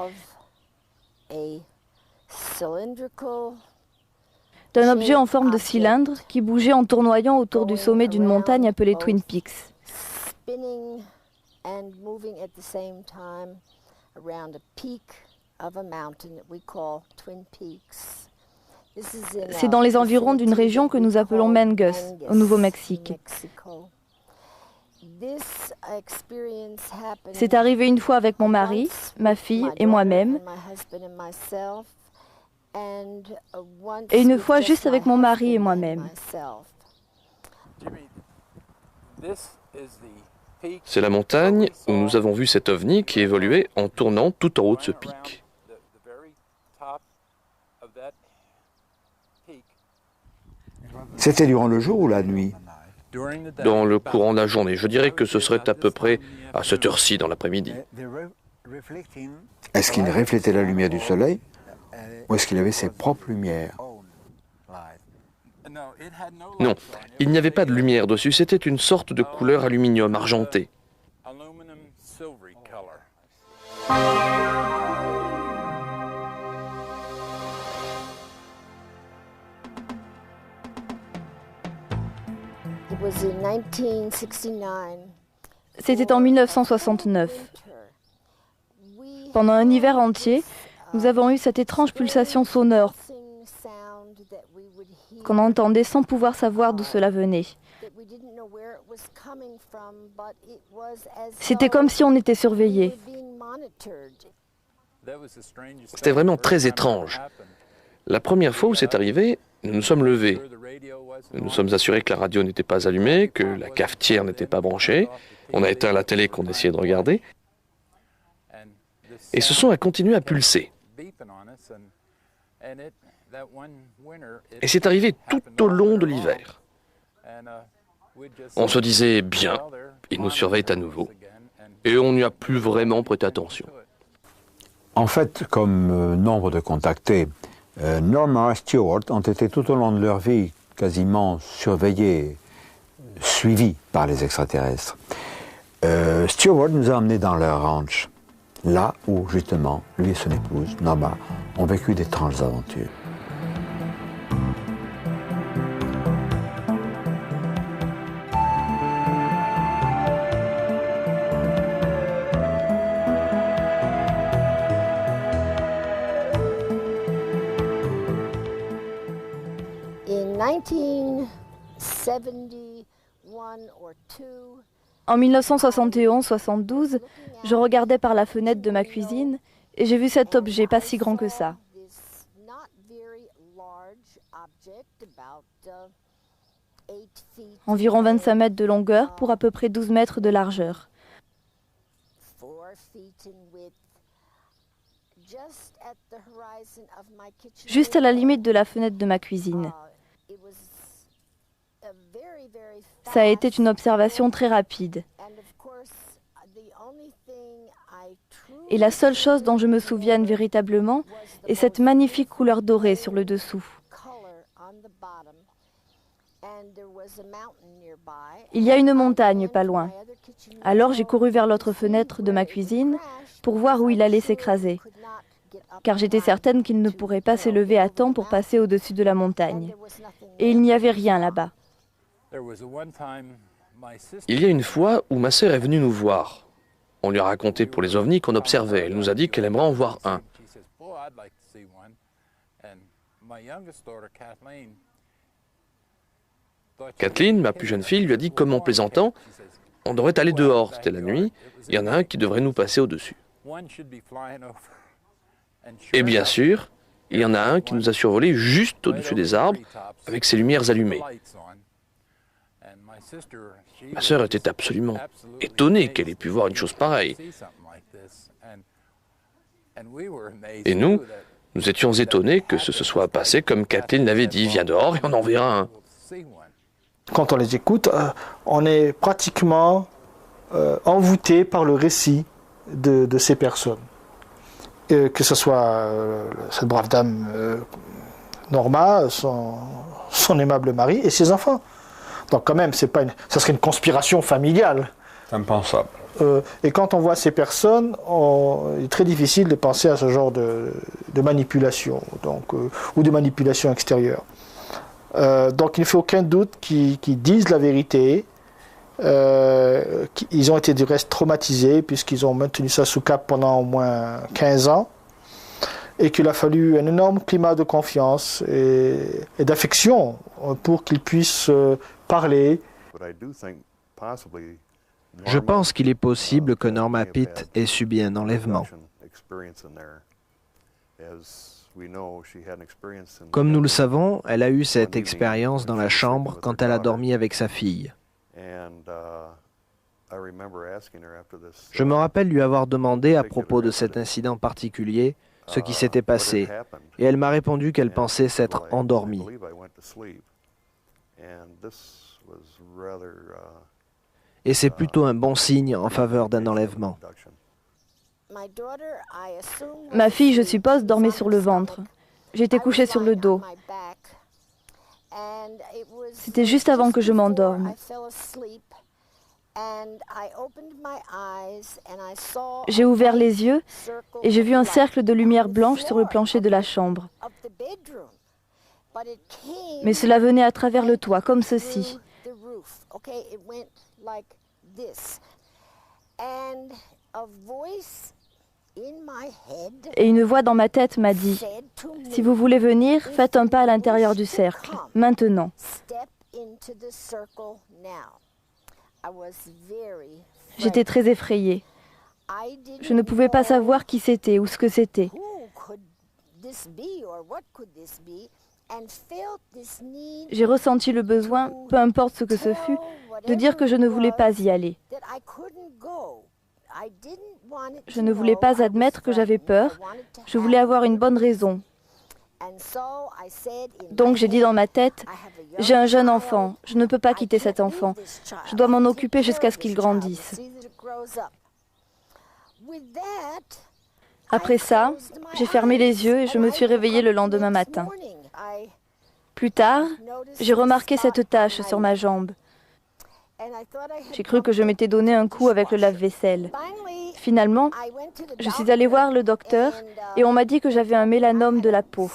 d'un objet en forme de cylindre qui bougeait en tournoyant autour du sommet d'une montagne appelée Twin Peaks. C'est dans les environs d'une région que nous appelons Mangus, au Nouveau-Mexique. C'est arrivé une fois avec mon mari, ma fille et moi-même, et une fois juste avec mon mari et moi-même. C'est la montagne où nous avons vu cet ovni qui évoluait en tournant tout en haut de ce pic. C'était durant le jour ou la nuit? Dans le courant de la journée, je dirais que ce serait à peu près à cette heure-ci dans l'après-midi. Est-ce qu'il reflétait la lumière du soleil ou est-ce qu'il avait ses propres lumières? Non, il n'y avait pas de lumière dessus, c'était une sorte de couleur aluminium argenté. C'était en 1969. Pendant un hiver entier, nous avons eu cette étrange pulsation sonore qu'on entendait sans pouvoir savoir d'où cela venait. C'était comme si on était surveillé. C'était vraiment très étrange. La première fois où c'est arrivé, nous nous sommes levés. Nous nous sommes assurés que la radio n'était pas allumée, que la cafetière n'était pas branchée. On a éteint la télé qu'on essayait de regarder. Et ce son a continué à pulser. Et c'est arrivé tout au long de l'hiver. On se disait, bien, ils nous surveillent à nouveau. Et on n'y a plus vraiment prêté attention. En fait, comme nombre de contactés, Norma et Stewart ont été tout au long de leur vie quasiment surveillés, suivis par les extraterrestres. Stewart nous a emmenés dans leur ranch, là où justement lui et son épouse, Norma, ont vécu d'étranges aventures. En 1971-72, je regardais par la fenêtre de ma cuisine et j'ai vu cet objet pas si grand que ça. Environ 25 mètres de longueur pour à peu près 12 mètres de largeur. Juste à la limite de la fenêtre de ma cuisine. Ça a été une observation très rapide. Et la seule chose dont je me souvienne véritablement est cette magnifique couleur dorée sur le dessous. Il y a une montagne pas loin. Alors j'ai couru vers l'autre fenêtre de ma cuisine pour voir où il allait s'écraser, car j'étais certaine qu'il ne pourrait pas s'élever à temps pour passer au-dessus de la montagne. Et il n'y avait rien là-bas. Il y a une fois où ma sœur est venue nous voir. On lui a raconté pour les ovnis qu'on observait. Elle nous a dit qu'elle aimerait en voir un. Kathleen, ma plus jeune fille, lui a dit, comme en plaisantant, on devrait aller dehors, c'était la nuit, il y en a un qui devrait nous passer au-dessus. Et bien sûr, il y en a un qui nous a survolé juste au-dessus des arbres, avec ses lumières allumées. Ma sœur était absolument étonnée qu'elle ait pu voir une chose pareille. Et nous étions étonnés que ce se soit passé comme Kathleen l'avait dit, viens dehors et on en verra un. Quand on les écoute, on est pratiquement envoûté par le récit de ces personnes. Que ce soit cette brave dame Norma, son aimable mari et ses enfants. Donc quand même, ça serait une conspiration familiale. Impensable. Et quand on voit ces personnes, il est très difficile de penser à ce genre de manipulation, ou de manipulation extérieure. Donc il ne fait aucun doute qu'ils disent la vérité. Ils ont été du reste traumatisés puisqu'ils ont maintenu ça sous cap pendant au moins 15 ans. Et qu'il a fallu un énorme climat de confiance et d'affection pour qu'ils puissent parler. Je pense qu'il est possible que Norma Pitt ait subi un enlèvement. Comme nous le savons, elle a eu cette expérience dans la chambre quand elle a dormi avec sa fille. Je me rappelle lui avoir demandé à propos de cet incident particulier ce qui s'était passé, et elle m'a répondu qu'elle pensait s'être endormie. Et c'est plutôt un bon signe en faveur d'un enlèvement. Ma fille, je suppose, dormait sur le ventre. J'étais couchée sur le dos. C'était juste avant que je m'endorme. J'ai ouvert les yeux et j'ai vu un cercle de lumière blanche sur le plancher de la chambre. Mais cela venait à travers le toit, comme ceci. Et une voix dans ma tête m'a dit, « Si vous voulez venir, faites un pas à l'intérieur du cercle, maintenant. » J'étais très effrayée. Je ne pouvais pas savoir qui c'était ou ce que c'était. J'ai ressenti le besoin, peu importe ce que ce fut, de dire que je ne voulais pas y aller. Je ne voulais pas admettre que j'avais peur. Je voulais avoir une bonne raison. Donc j'ai dit dans ma tête, j'ai un jeune enfant, je ne peux pas quitter cet enfant. Je dois m'en occuper jusqu'à ce qu'il grandisse. Après ça, j'ai fermé les yeux et je me suis réveillée le lendemain matin. Plus tard, j'ai remarqué cette tache sur ma jambe. J'ai cru que je m'étais donné un coup avec le lave-vaisselle. Finalement, je suis allée voir le docteur et on m'a dit que j'avais un mélanome de la peau.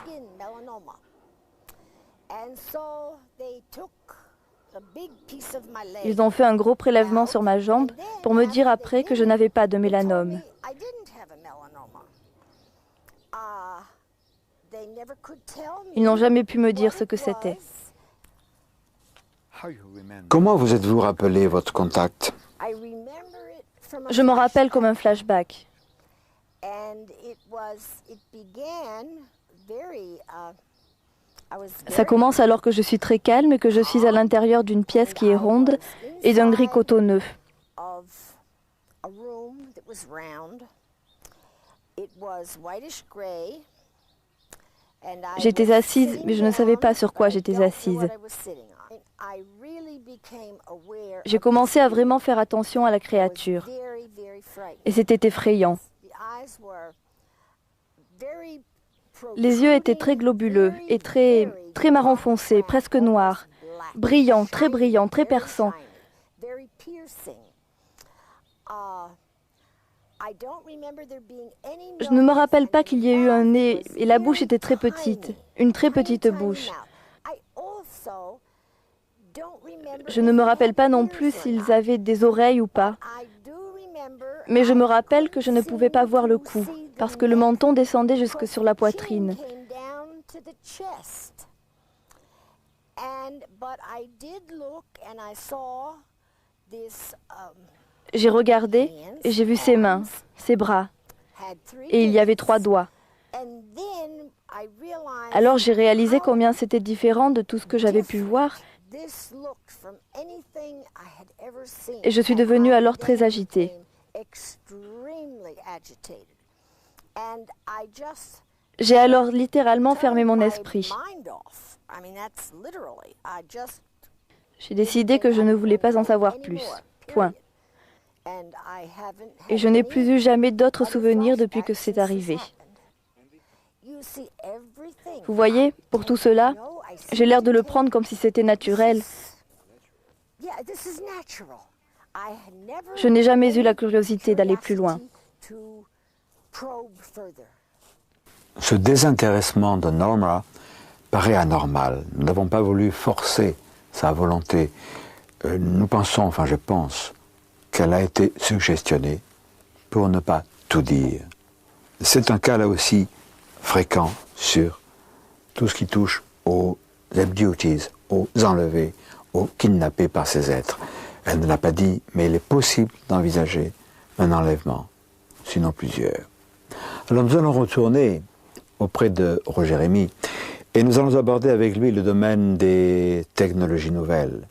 Ils ont fait un gros prélèvement sur ma jambe pour me dire après que je n'avais pas de mélanome. Ils n'ont jamais pu me dire ce que c'était. Comment vous êtes-vous rappelé votre contact? Je m'en rappelle comme un flashback. Ça commence alors que je suis très calme et que je suis à l'intérieur d'une pièce qui est ronde et d'un gris cotonneux. J'étais assise, mais je ne savais pas sur quoi j'étais assise. J'ai commencé à vraiment faire attention à la créature. Et c'était effrayant. Les yeux étaient très globuleux et très marron foncé, presque noirs, brillants, très perçants. Je ne me rappelle pas qu'il y ait eu un nez et la bouche était très petite, une très petite bouche. Je ne me rappelle pas non plus s'ils avaient des oreilles ou pas. Mais je me rappelle que je ne pouvais pas voir le cou, parce que le menton descendait jusque sur la poitrine. J'ai regardé et j'ai vu ses mains, ses bras, et il y avait 3 doigts. Alors j'ai réalisé combien c'était différent de tout ce que j'avais pu voir, et je suis devenue alors très agitée. J'ai alors littéralement fermé mon esprit. J'ai décidé que je ne voulais pas en savoir plus. Point. Et je n'ai plus eu jamais d'autres souvenirs depuis que c'est arrivé. Vous voyez, pour tout cela, j'ai l'air de le prendre comme si c'était naturel. Je n'ai jamais eu la curiosité d'aller plus loin. Ce désintéressement de Norma paraît anormal. Nous n'avons pas voulu forcer sa volonté. Nous pensons, enfin je pense, qu'elle a été suggestionnée pour ne pas tout dire. C'est un cas là aussi fréquent sur tout ce qui touche aux abductees, aux enlevés, aux kidnappés par ces êtres. Elle ne l'a pas dit, mais il est possible d'envisager un enlèvement, sinon plusieurs. Alors nous allons retourner auprès de Roger Rémy et nous allons aborder avec lui le domaine des technologies nouvelles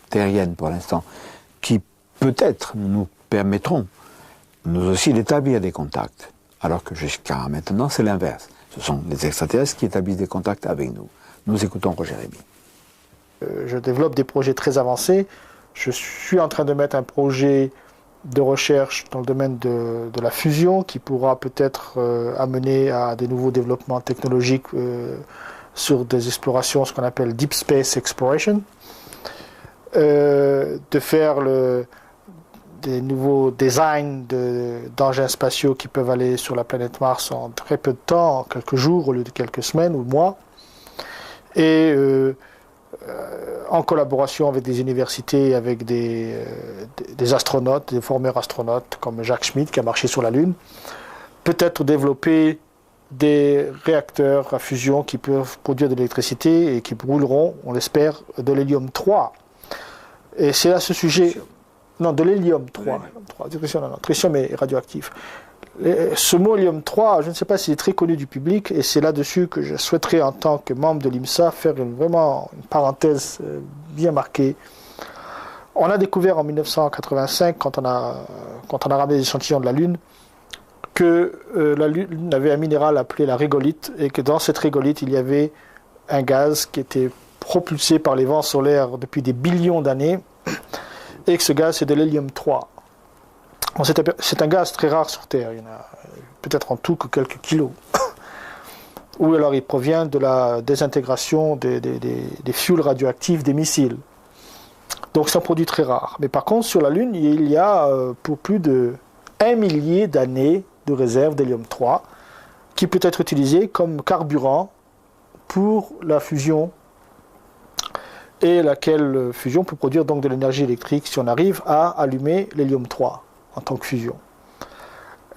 terriennes pour l'instant, peut-être nous permettront, nous aussi, d'établir des contacts. Alors que jusqu'à maintenant, c'est l'inverse. Ce sont les extraterrestres qui établissent des contacts avec nous. Nous écoutons Roger Rémy. Je développe des projets très avancés. Je suis en train de mettre un projet de recherche dans le domaine de la fusion qui pourra peut-être amener à des nouveaux développements technologiques sur des explorations, ce qu'on appelle Deep Space Exploration. De faire des nouveaux designs d'engins spatiaux qui peuvent aller sur la planète Mars en très peu de temps, en quelques jours au lieu de quelques semaines ou mois. Et en collaboration avec des universités, avec des astronautes, des formeurs astronautes comme Jacques Schmitt qui a marché sur la Lune, peut-être développer des réacteurs à fusion qui peuvent produire de l'électricité et qui brûleront, on l'espère, de l'hélium 3. Et c'est à ce sujet... Non, de l'hélium 3. Tritium est radioactif. Ce mot hélium 3, je ne sais pas s'il est très connu du public, et c'est là-dessus que je souhaiterais, en tant que membre de l'IMSA, faire vraiment une parenthèse bien marquée. On a découvert en 1985, quand on a ramené des échantillons de la Lune, que la Lune avait un minéral appelé la régolithe, et que dans cette régolithe, il y avait un gaz qui était propulsé par les vents solaires depuis des billions d'années, et que ce gaz, c'est de l'hélium 3. C'est un gaz très rare sur Terre, il y en a peut-être en tout que quelques kilos. Ou alors il provient de la désintégration des fuels radioactifs des missiles. Donc c'est un produit très rare. Mais par contre, sur la Lune, il y a pour plus de 1 millier d'années de réserve d'hélium 3 qui peut être utilisé comme carburant pour la fusion, et laquelle fusion peut produire donc de l'énergie électrique si on arrive à allumer l'hélium 3 en tant que fusion.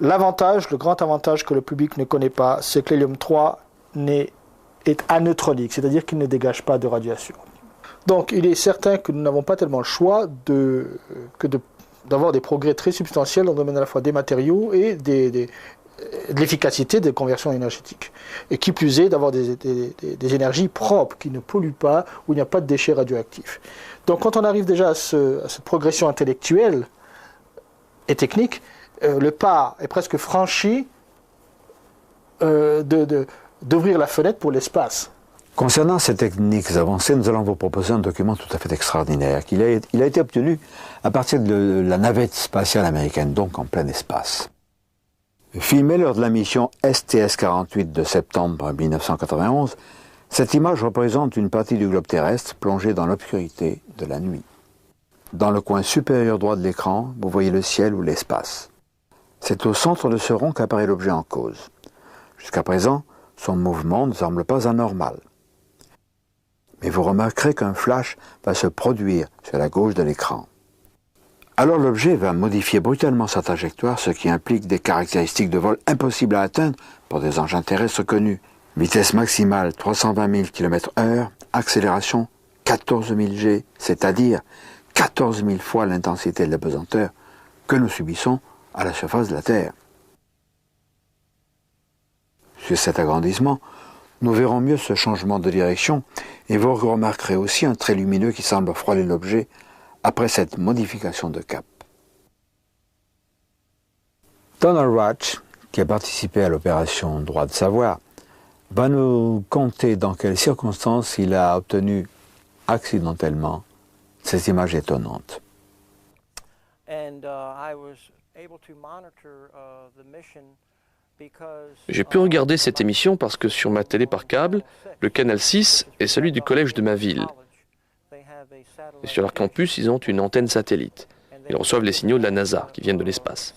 L'avantage, le grand avantage que le public ne connaît pas, c'est que l'hélium 3 est aneutronique, c'est-à-dire qu'il ne dégage pas de radiation. Donc il est certain que nous n'avons pas tellement le choix d'avoir des progrès très substantiels dans le domaine à la fois des matériaux et de l'efficacité des conversions énergétiques. Et qui plus est, d'avoir des énergies propres, qui ne polluent pas, où il n'y a pas de déchets radioactifs. Donc quand on arrive déjà à cette progression intellectuelle et technique, le pas est presque franchi d'ouvrir la fenêtre pour l'espace. Concernant ces techniques avancées, nous allons vous proposer un document tout à fait extraordinaire. Il a été obtenu à partir de la navette spatiale américaine, donc en plein espace. Filmé lors de la mission STS-48 de septembre 1991, cette image représente une partie du globe terrestre plongée dans l'obscurité de la nuit. Dans le coin supérieur droit de l'écran, vous voyez le ciel ou l'espace. C'est au centre de ce rond qu'apparaît l'objet en cause. Jusqu'à présent, son mouvement ne semble pas anormal. Mais vous remarquerez qu'un flash va se produire sur la gauche de l'écran. Alors l'objet va modifier brutalement sa trajectoire, ce qui implique des caractéristiques de vol impossibles à atteindre pour des engins terrestres connus. Vitesse maximale 320 000 km/h, accélération 14 000 G, c'est-à-dire 14 000 fois l'intensité de l'apesanteur que nous subissons à la surface de la Terre. Sur cet agrandissement, nous verrons mieux ce changement de direction et vous remarquerez aussi un trait lumineux qui semble frôler l'objet après cette modification de cap. Donald Ratch, qui a participé à l'opération Droit de savoir, va nous conter dans quelles circonstances il a obtenu accidentellement ces images étonnantes. J'ai pu regarder cette émission parce que sur ma télé par câble, le canal 6 est celui du collège de ma ville. Et sur leur campus, ils ont une antenne satellite. Ils reçoivent les signaux de la NASA qui viennent de l'espace.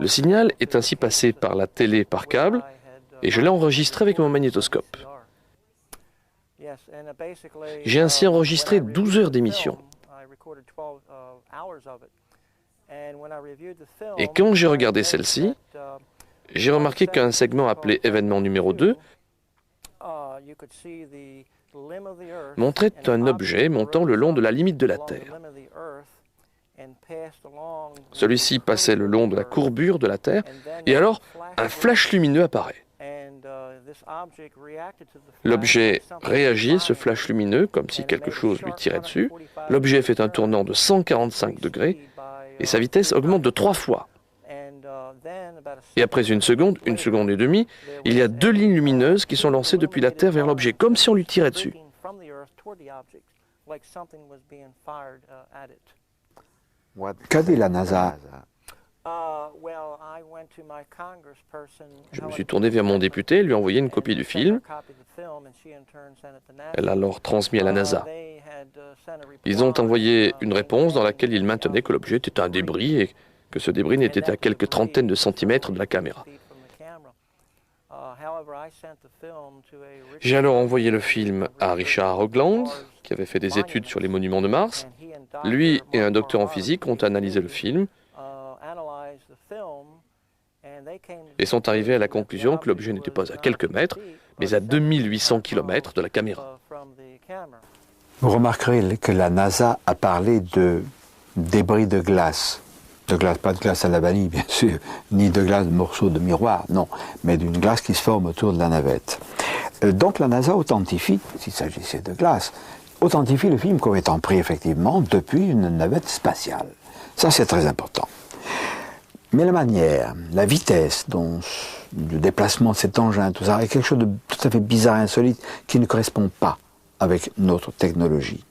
Le signal est ainsi passé par la télé par câble et je l'ai enregistré avec mon magnétoscope. J'ai ainsi enregistré 12 heures d'émission. Et quand j'ai regardé celle-ci, j'ai remarqué qu'un segment appelé événement numéro 2 montrait un objet montant le long de la limite de la Terre. Celui-ci passait le long de la courbure de la Terre, et alors un flash lumineux apparaît. L'objet réagit à ce flash lumineux comme si quelque chose lui tirait dessus. L'objet fait un tournant de 145 degrés et sa vitesse augmente de 3 fois. Et après une seconde et demie, il y a 2 lignes lumineuses qui sont lancées depuis la Terre vers l'objet, comme si on lui tirait dessus. Qu'a dit la NASA? Je me suis tourné vers mon député et lui ai envoyé une copie du film. Elle a alors transmis à la NASA. Ils ont envoyé une réponse dans laquelle ils maintenaient que l'objet était un débris et que ce débris n'était qu'à quelques trentaines de centimètres de la caméra. J'ai alors envoyé le film à Richard Hoagland, qui avait fait des études sur les monuments de Mars. Lui et un docteur en physique ont analysé le film et sont arrivés à la conclusion que l'objet n'était pas à quelques mètres, mais à 2800 km de la caméra. Vous remarquerez que la NASA a parlé de débris de glace. De glace, pas de glace à la vanille, bien sûr, ni de glace de morceaux de miroir, non, mais d'une glace qui se forme autour de la navette. Donc la NASA authentifie, s'il s'agissait de glace, authentifie le film comme étant pris effectivement depuis une navette spatiale. Ça, c'est très important. Mais la manière, la vitesse, le déplacement de cet engin, tout ça, est quelque chose de tout à fait bizarre et insolite qui ne correspond pas avec notre technologie.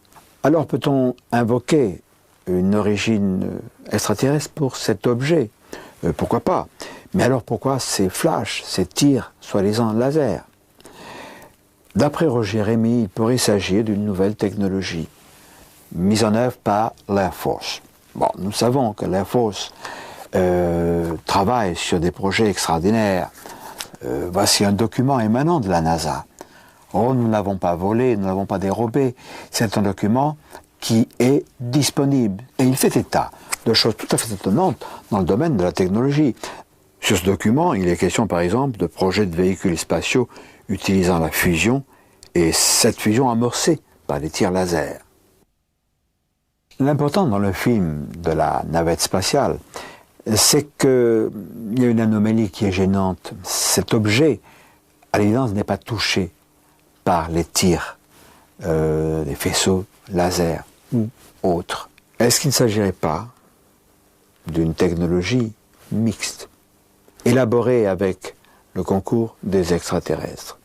Alors peut-on invoquer une origine extraterrestre pour cet objet? Pourquoi pas? Mais alors pourquoi ces flashs, ces tirs, soi-disant laser? D'après Roger Rémy, il pourrait s'agir d'une nouvelle technologie mise en œuvre par l'Air Force. Bon, nous savons que l'Air Force travaille sur des projets extraordinaires. Voici un document émanant de la NASA. Oh, nous ne l'avons pas volé, nous ne l'avons pas dérobé. C'est un document qui est disponible. Et il fait état de choses tout à fait étonnantes dans le domaine de la technologie. Sur ce document, il est question par exemple de projets de véhicules spatiaux utilisant la fusion, et cette fusion amorcée par des tirs laser. L'important dans le film de la navette spatiale, c'est qu'il y a une anomalie qui est gênante. Cet objet, à l'évidence, n'est pas touché par les tirs des faisceaux laser ou autres. Est-ce qu'il ne s'agirait pas d'une technologie mixte, élaborée avec le concours des extraterrestres?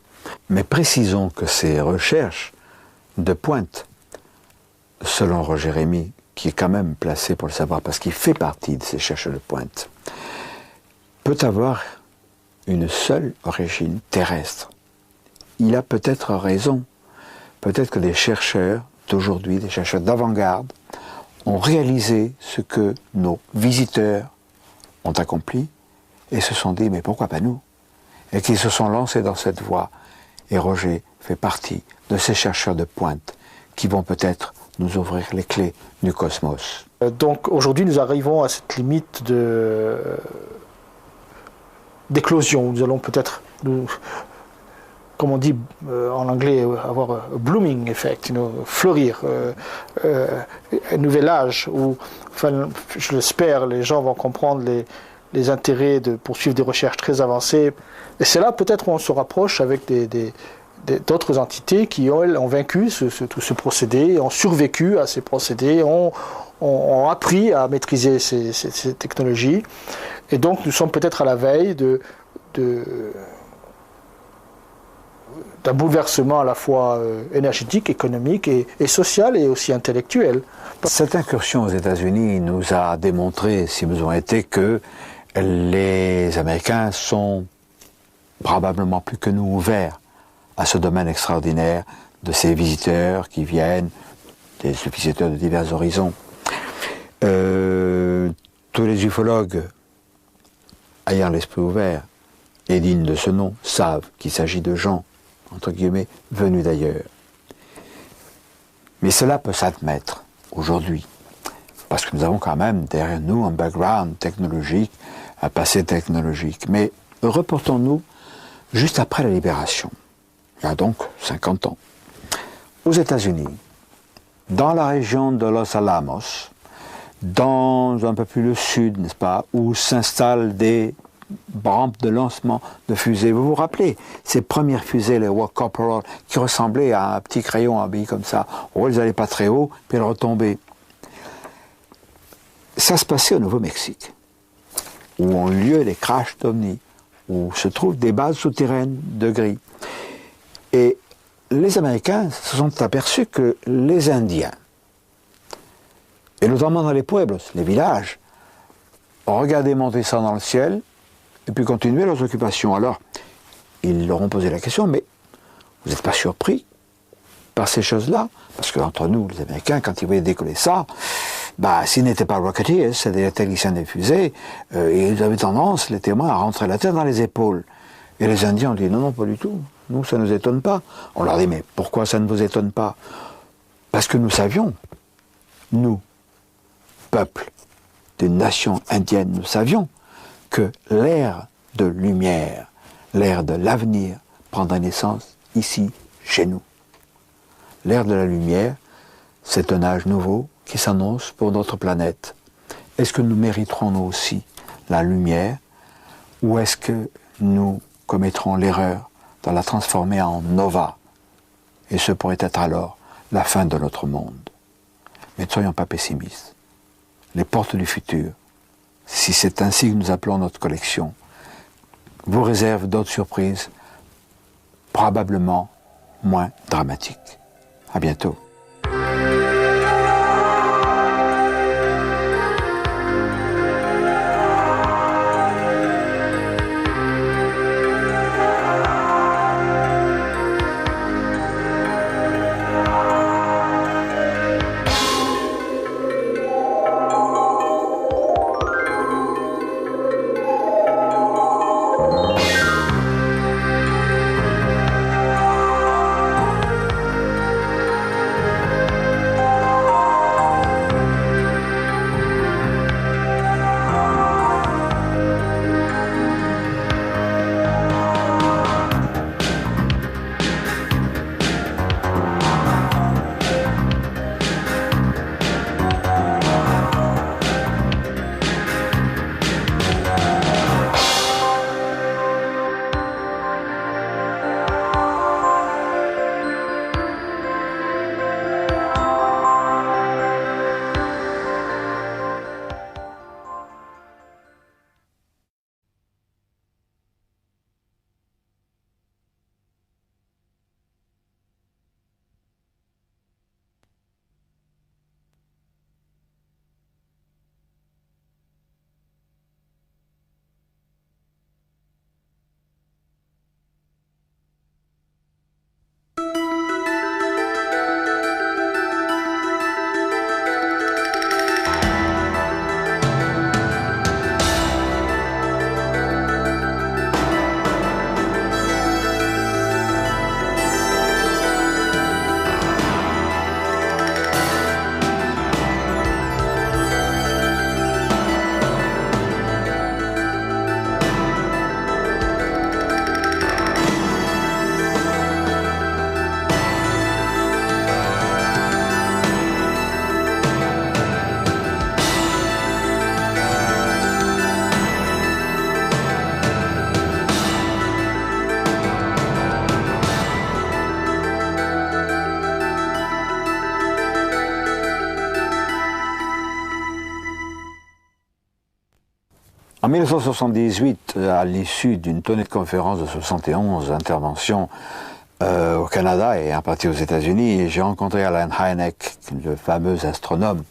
Mais précisons que ces recherches de pointe, selon Roger Rémy, qui est quand même placé pour le savoir parce qu'il fait partie de ces chercheurs de pointe, peut avoir une seule origine terrestre. Il a peut-être raison. Peut-être que des chercheurs d'aujourd'hui, des chercheurs d'avant-garde, ont réalisé ce que nos visiteurs ont accompli et se sont dit, mais pourquoi pas nous? Et qu'ils se sont lancés dans cette voie. Et Roger fait partie de ces chercheurs de pointe qui vont peut-être nous ouvrir les clés du cosmos. Donc aujourd'hui, nous arrivons à cette limite d'éclosion. Nous allons peut-être, comme on dit en anglais, avoir un blooming effect, fleurir, un nouvel âge où, enfin, je l'espère, les gens vont comprendre les intérêts de poursuivre des recherches très avancées. Et c'est là peut-être où on se rapproche avec d'autres entités qui ont vaincu tout ce procédé, ont survécu à ces procédés, ont appris à maîtriser ces technologies. Et donc nous sommes peut-être à la veille d'un bouleversement à la fois énergétique, économique et social et aussi intellectuel. Cette incursion aux États-Unis nous a démontré, si besoin était, que les Américains sont probablement plus que nous ouverts à ce domaine extraordinaire de ces visiteurs qui viennent, des visiteurs de divers horizons. Tous les ufologues ayant l'esprit ouvert et dignes de ce nom savent qu'il s'agit de gens, entre guillemets, venus d'ailleurs. Mais cela peut s'admettre aujourd'hui, parce que nous avons quand même derrière nous un background technologique, un passé technologique. Mais reportons-nous juste après la libération, il y a donc 50 ans, aux États-Unis, dans la région de Los Alamos, dans un peu plus le sud, n'est-ce pas, où s'installent des rampe de lancement de fusées. Vous vous rappelez ces premières fusées, les Walk Corporal, qui ressemblaient à un petit crayon habillé comme ça. Oh, elles n'allaient pas très haut, puis elles retombaient. Ça se passait au Nouveau-Mexique, où ont eu lieu les crashs d'OVNI, où se trouvent des bases souterraines de gris. Et les Américains se sont aperçus que les Indiens, et notamment dans les pueblos, les villages, regardaient monter ça dans le ciel, et puis continuaient leurs occupations. Alors, ils leur ont posé la question, mais vous n'êtes pas surpris par ces choses-là? Parce qu'entre nous, les Américains, quand ils voyaient décoller ça, s'ils n'étaient pas Rocketeers, c'était des techniciens des fusées, ils avaient tendance, les témoins, à rentrer la tête dans les épaules. Et les Indiens ont dit, non, pas du tout. Nous, ça ne nous étonne pas. On leur dit, mais pourquoi ça ne vous étonne pas? Parce que nous savions, nous, peuple des nations indiennes, nous savions que l'ère de lumière, l'ère de l'avenir, prendra naissance ici, chez nous. L'ère de la lumière, c'est un âge nouveau qui s'annonce pour notre planète. Est-ce que nous mériterons nous aussi la lumière, ou est-ce que nous commettrons l'erreur de la transformer en nova? Et ce pourrait être alors la fin de notre monde. Mais ne soyons pas pessimistes. Les portes du futur, si c'est ainsi que nous appelons notre collection, vous réservent d'autres surprises, probablement moins dramatiques. À bientôt. En 1978, à l'issue d'une tournée de conférences de 71 interventions au Canada et en partie aux États-Unis, j'ai rencontré Alan Hynek, le fameux astronome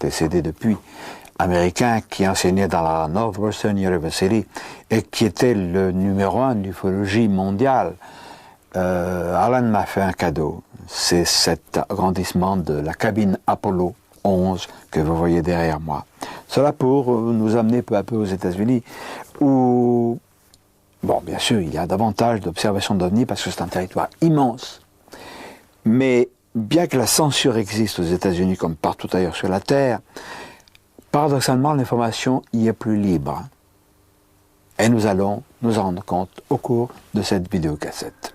décédé depuis, américain qui enseignait dans la Northwestern University et qui était le numéro 1 d'ufologie mondiale. Alan m'a fait un cadeau, c'est cet agrandissement de la cabine Apollo 11 que vous voyez derrière moi. Cela pour nous amener peu à peu aux États-Unis où, bon, bien sûr, il y a davantage d'observations d'OVNI parce que c'est un territoire immense. Mais bien que la censure existe aux États-Unis comme partout ailleurs sur la Terre, paradoxalement, l'information y est plus libre. Et nous allons nous en rendre compte au cours de cette vidéocassette.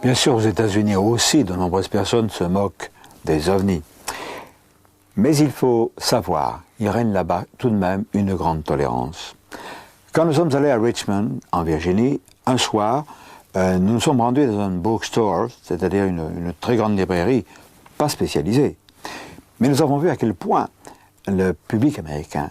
Bien sûr, aux États-Unis aussi, de nombreuses personnes se moquent des ovnis. Mais il faut savoir, il règne là-bas tout de même une grande tolérance. Quand nous sommes allés à Richmond, en Virginie, un soir, nous nous sommes rendus dans un bookstore, c'est-à-dire une très grande librairie, pas spécialisée. Mais nous avons vu à quel point le public américain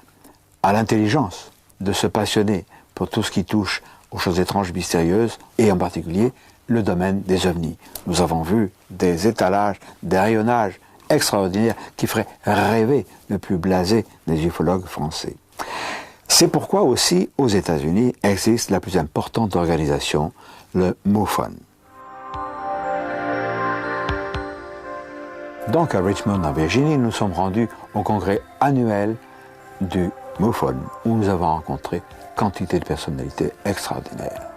a l'intelligence de se passionner pour tout ce qui touche aux choses étranges, mystérieuses, et en particulier le domaine des ovnis. Nous avons vu des étalages, des rayonnages extraordinaires qui feraient rêver le plus blasé des ufologues français. C'est pourquoi aussi aux États-Unis existe la plus importante organisation, le MUFON. Donc à Richmond, en Virginie, nous sommes rendus au congrès annuel du MUFON, où nous avons rencontré quantité de personnalités extraordinaires.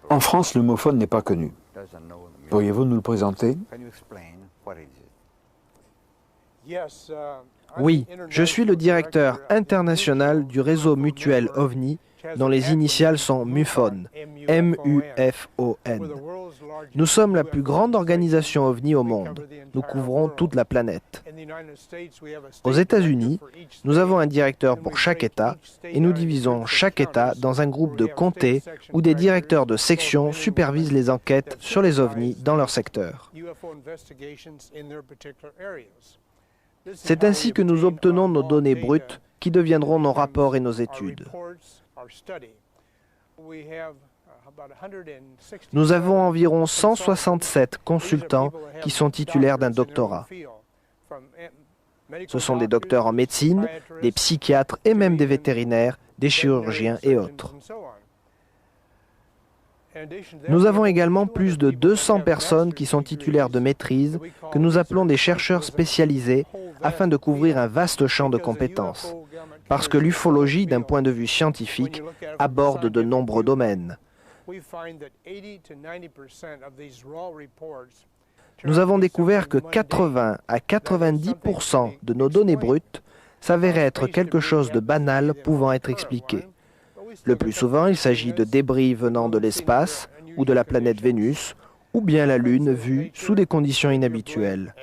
En France, le MUFON n'est pas connu. Pourriez-vous nous le présenter? Oui, je suis le directeur international du réseau mutuel OVNI, dont les initiales sont MUFON, M-U-F-O-N. Nous sommes la plus grande organisation OVNI au monde. Nous couvrons toute la planète. Aux États-Unis, nous avons un directeur pour chaque État et nous divisons chaque État dans un groupe de comtés où des directeurs de section supervisent les enquêtes sur les OVNI dans leur secteur. C'est ainsi que nous obtenons nos données brutes qui deviendront nos rapports et nos études. Nous avons environ 167 consultants qui sont titulaires d'un doctorat. Ce sont des docteurs en médecine, des psychiatres et même des vétérinaires, des chirurgiens et autres. Nous avons également plus de 200 personnes qui sont titulaires de maîtrise, que nous appelons des chercheurs spécialisés, afin de couvrir un vaste champ de compétences. Parce que l'ufologie, d'un point de vue scientifique, aborde de nombreux domaines. Nous avons découvert que 80 à 90% de nos données brutes s'avéraient être quelque chose de banal pouvant être expliqué. Le plus souvent, il s'agit de débris venant de l'espace ou de la planète Vénus, ou bien la Lune vue sous des conditions inhabituelles.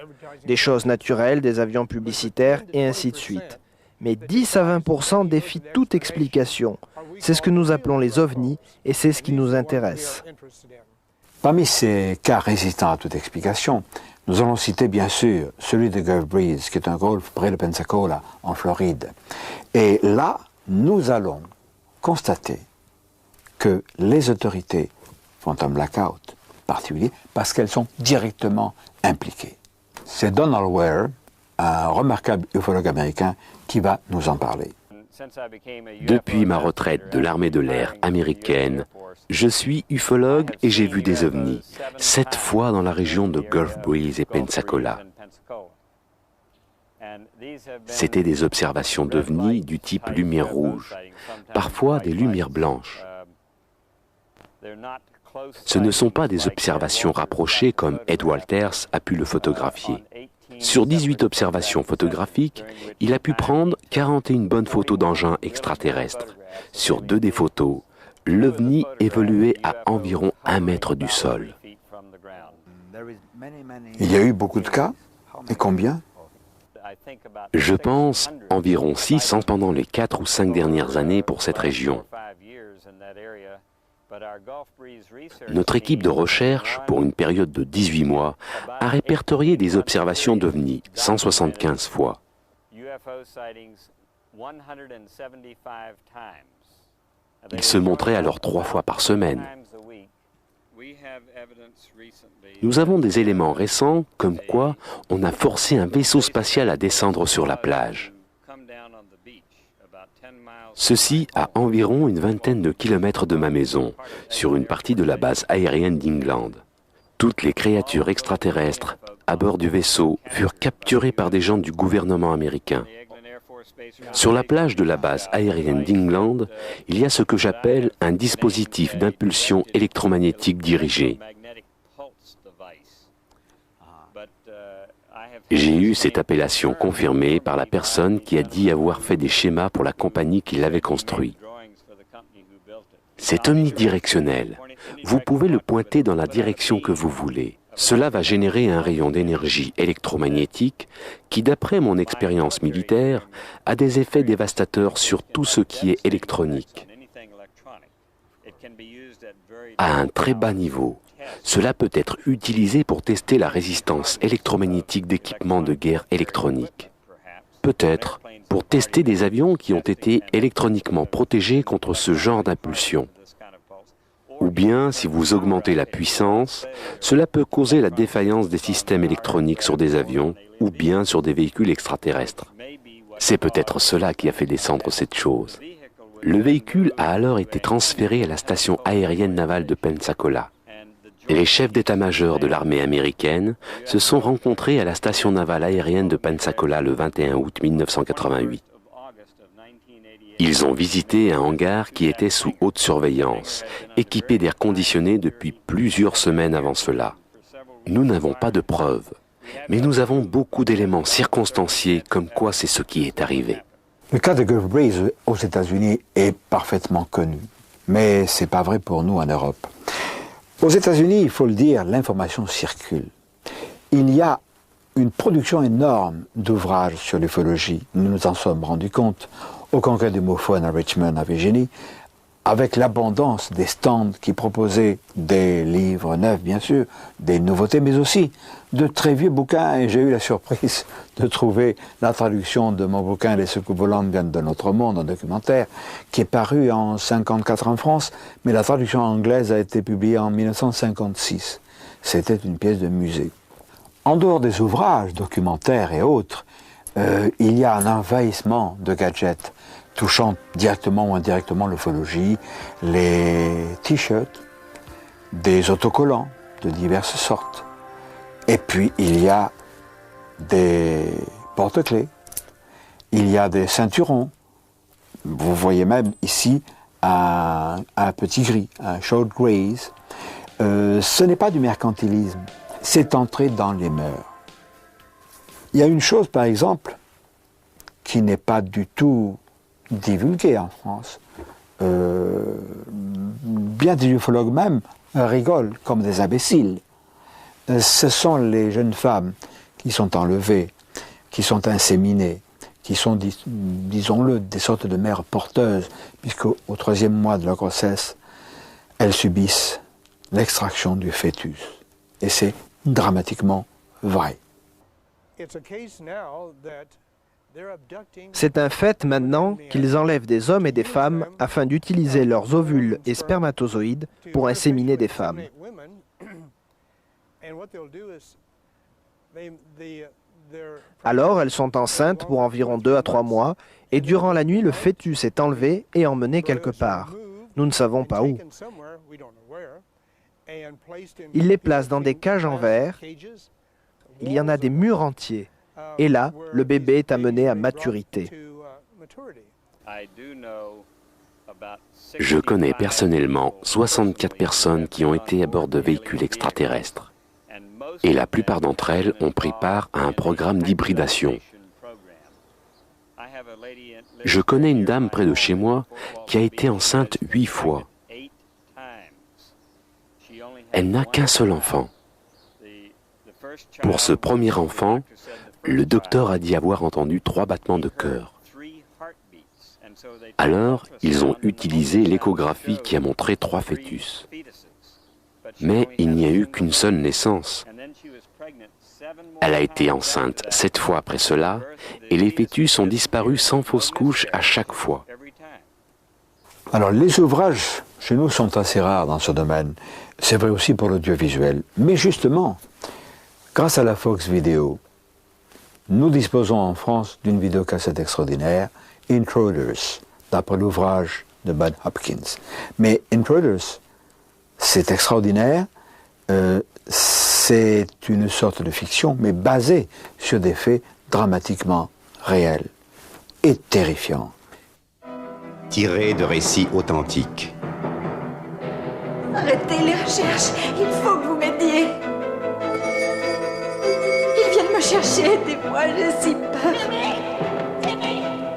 Des choses naturelles, des avions publicitaires et ainsi de suite. Mais 10 à 20% défient toute explication. C'est ce que nous appelons les ovnis et c'est ce qui nous intéresse. Parmi ces cas résistants à toute explication, nous allons citer bien sûr celui de Gulf Breeze, qui est un golfe près de Pensacola, en Floride. Et là, nous allons constater que les autorités font un blackout particulier parce qu'elles sont directement impliquées. C'est Donald Ware, un remarquable ufologue américain, qui va nous en parler. Depuis ma retraite de l'armée de l'air américaine, je suis ufologue et j'ai vu des ovnis, 7 fois dans la région de Gulf Breeze et Pensacola. C'étaient des observations d'ovnis du type lumière rouge, parfois des lumières blanches. Ce ne sont pas des observations rapprochées comme Ed Walters a pu le photographier. Sur 18 observations photographiques, il a pu prendre 41 bonnes photos d'engins extraterrestres. Sur 2 des photos, l'OVNI évoluait à environ 1 mètre du sol. Il y a eu beaucoup de cas. Et combien? Je pense environ 600 pendant les 4 ou 5 dernières années pour cette région. Notre équipe de recherche, pour une période de 18 mois, a répertorié des observations d'OVNI 175 fois. Ils se montraient alors 3 fois par semaine. Nous avons des éléments récents comme quoi on a forcé un vaisseau spatial à descendre sur la plage. Ceci à environ une vingtaine de kilomètres de ma maison, sur une partie de la base aérienne d'England. Toutes les créatures extraterrestres à bord du vaisseau furent capturées par des gens du gouvernement américain. Sur la plage de la base aérienne d'England, il y a ce que j'appelle un dispositif d'impulsion électromagnétique dirigée. J'ai eu cette appellation confirmée par la personne qui a dit avoir fait des schémas pour la compagnie qui l'avait construit. C'est omnidirectionnel. Vous pouvez le pointer dans la direction que vous voulez. Cela va générer un rayon d'énergie électromagnétique qui, d'après mon expérience militaire, a des effets dévastateurs sur tout ce qui est électronique. À un très bas niveau, cela peut être utilisé pour tester la résistance électromagnétique d'équipements de guerre électronique. Peut-être pour tester des avions qui ont été électroniquement protégés contre ce genre d'impulsion. Ou bien, si vous augmentez la puissance, cela peut causer la défaillance des systèmes électroniques sur des avions ou bien sur des véhicules extraterrestres. C'est peut-être cela qui a fait descendre cette chose. Le véhicule a alors été transféré à la station aérienne navale de Pensacola. Les chefs d'état-major de l'armée américaine se sont rencontrés à la station navale aérienne de Pensacola le 21 août 1988. Ils ont visité un hangar qui était sous haute surveillance, équipé d'air conditionné depuis plusieurs semaines avant cela. Nous n'avons pas de preuves, mais nous avons beaucoup d'éléments circonstanciés comme quoi c'est ce qui est arrivé. Le cas de Gulf Breeze aux États-Unis est parfaitement connu, mais c'est pas vrai pour nous en Europe. Aux États-Unis, il faut le dire, l'information circule. Il y a une production énorme d'ouvrages sur l'ufologie. Nous nous en sommes rendus compte au congrès du MUFON à Richmond, à Virginie, avec l'abondance des stands qui proposaient des livres neufs, bien sûr, des nouveautés, mais aussi de très vieux bouquins. Et j'ai eu la surprise de trouver la traduction de mon bouquin « Les soucoupes volantes viennent de notre monde », un documentaire, qui est paru en 1954 en France, mais la traduction anglaise a été publiée en 1956. C'était une pièce de musée. En dehors des ouvrages, documentaires et autres, il y a un envahissement de gadgets touchant directement ou indirectement l'ufologie, les t-shirts, des autocollants de diverses sortes. Et puis il y a des porte-clés, il y a des ceinturons. Vous voyez même ici un petit gris, un short grays. Ce n'est pas du mercantilisme, c'est entré dans les mœurs. Il y a une chose, par exemple, qui n'est pas du tout divulguée en France. Bien des ufologues même rigolent comme des imbéciles. Ce sont les jeunes femmes qui sont enlevées, qui sont inséminées, qui sont, disons-le, des sortes de mères porteuses, puisqu'au 3e mois de leur grossesse, elles subissent l'extraction du fœtus. Et c'est dramatiquement vrai. C'est un fait maintenant qu'ils enlèvent des hommes et des femmes afin d'utiliser leurs ovules et spermatozoïdes pour inséminer des femmes. Alors elles sont enceintes pour environ 2 à 3 mois et durant la nuit le fœtus est enlevé et emmené quelque part. Nous ne savons pas où. Ils les placent dans des cages en verre. Il y en a des murs entiers. Et là, le bébé est amené à maturité. Je connais personnellement 64 personnes qui ont été à bord de véhicules extraterrestres. Et la plupart d'entre elles ont pris part à un programme d'hybridation. Je connais une dame près de chez moi qui a été enceinte 8 fois. Elle n'a qu'un seul enfant. Pour ce premier enfant, le docteur a dit avoir entendu 3 battements de cœur. Alors, ils ont utilisé l'échographie qui a montré 3 fœtus. Mais il n'y a eu qu'une seule naissance. Elle a été enceinte 7 fois après cela, et les fœtus ont disparu sans fausse couche à chaque fois. Alors, les ouvrages chez nous sont assez rares dans ce domaine. C'est vrai aussi pour l'audiovisuel. Mais justement, grâce à la Fox Video, nous disposons en France d'une vidéocassette extraordinaire, Intruders, d'après l'ouvrage de Bud Hopkins. Mais Intruders, c'est extraordinaire, c'est une sorte de fiction, mais basée sur des faits dramatiquement réels et terrifiants. Tiré de récits authentiques. Arrêtez les recherches, il faut que vous m'aidiez. Ils viennent me chercher, aidez-moi, j'ai si peur.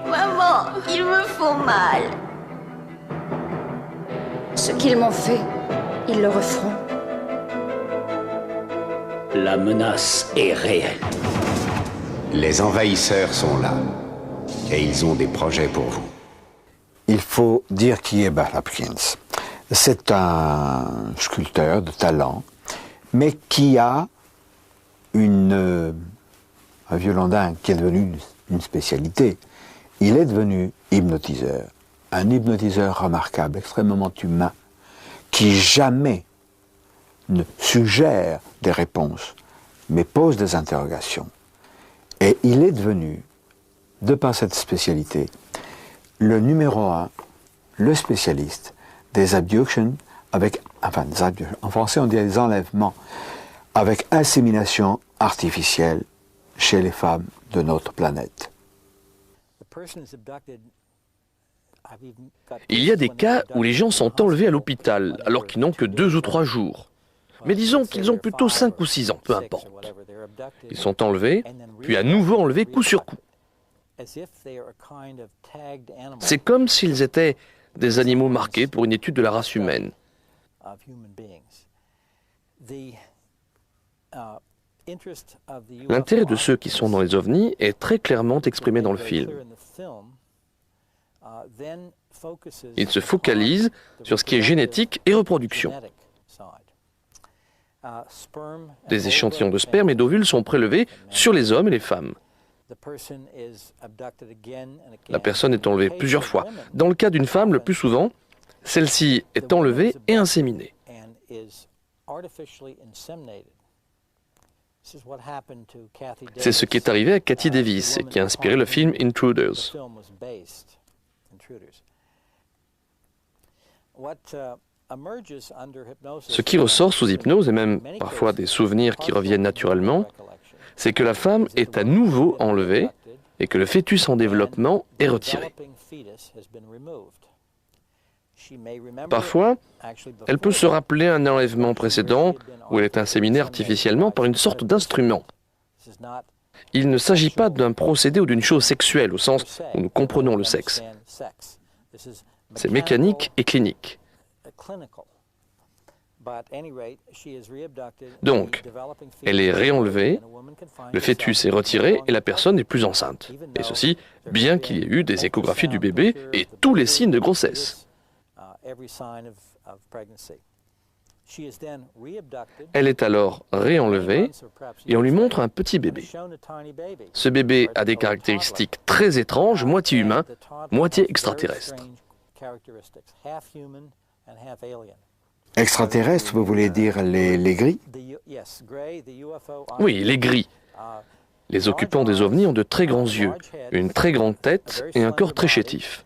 Maman, ils me font mal. Ce qu'ils m'ont fait, ils le referont. La menace est réelle. Les envahisseurs sont là. Et ils ont des projets pour vous. Il faut dire qui est Bud Hopkins. C'est un sculpteur de talent, mais qui a un violon dingue qui est devenu une spécialité. Il est devenu hypnotiseur. Un hypnotiseur remarquable, extrêmement humain, qui jamais ne suggère des réponses, mais pose des interrogations. Et il est devenu, de par cette spécialité, le numéro 1, le spécialiste des abductions en français on dit des enlèvements avec insémination artificielle chez les femmes de notre planète. Il y a des cas où les gens sont enlevés à l'hôpital alors qu'ils n'ont que 2 ou 3 jours. Mais disons qu'ils ont plutôt 5 ou 6 ans, peu importe. Ils sont enlevés, puis à nouveau enlevés coup sur coup. C'est comme s'ils étaient des animaux marqués pour une étude de la race humaine. L'intérêt de ceux qui sont dans les ovnis est très clairement exprimé dans le film. Ils se focalisent sur ce qui est génétique et reproduction. Des échantillons de sperme et d'ovules sont prélevés sur les hommes et les femmes. La personne est enlevée plusieurs fois. Dans le cas d'une femme, le plus souvent, celle-ci est enlevée et inséminée. C'est ce qui est arrivé à Kathy Davis et qui a inspiré le film Intruders. Ce qui ressort sous hypnose, et même parfois des souvenirs qui reviennent naturellement, c'est que la femme est à nouveau enlevée et que le fœtus en développement est retiré. Parfois, elle peut se rappeler un enlèvement précédent où elle est inséminée artificiellement par une sorte d'instrument. Il ne s'agit pas d'un procédé ou d'une chose sexuelle au sens où nous comprenons le sexe. C'est mécanique et clinique. Donc, elle est réenlevée, le fœtus est retiré et la personne n'est plus enceinte. Et ceci, bien qu'il y ait eu des échographies du bébé et tous les signes de grossesse. Elle est alors réenlevée et on lui montre un petit bébé. Ce bébé a des caractéristiques très étranges, moitié humain, moitié extraterrestre. Extraterrestres, vous voulez dire les gris? Oui, les gris. Les occupants des ovnis ont de très grands yeux, une très grande tête et un corps très chétif.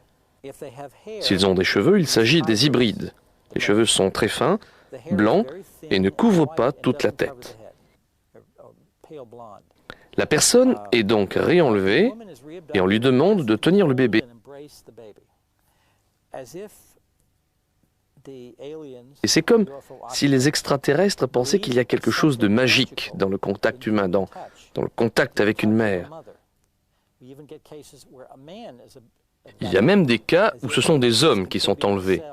S'ils ont des cheveux, il s'agit des hybrides. Les cheveux sont très fins, blancs et ne couvrent pas toute la tête. La personne est donc réenlevée et on lui demande de tenir le bébé. Et c'est comme si les extraterrestres pensaient qu'il y a quelque chose de magique dans le contact humain, dans le contact avec une mère. Il y a même des cas où ce sont des hommes qui sont enlevés,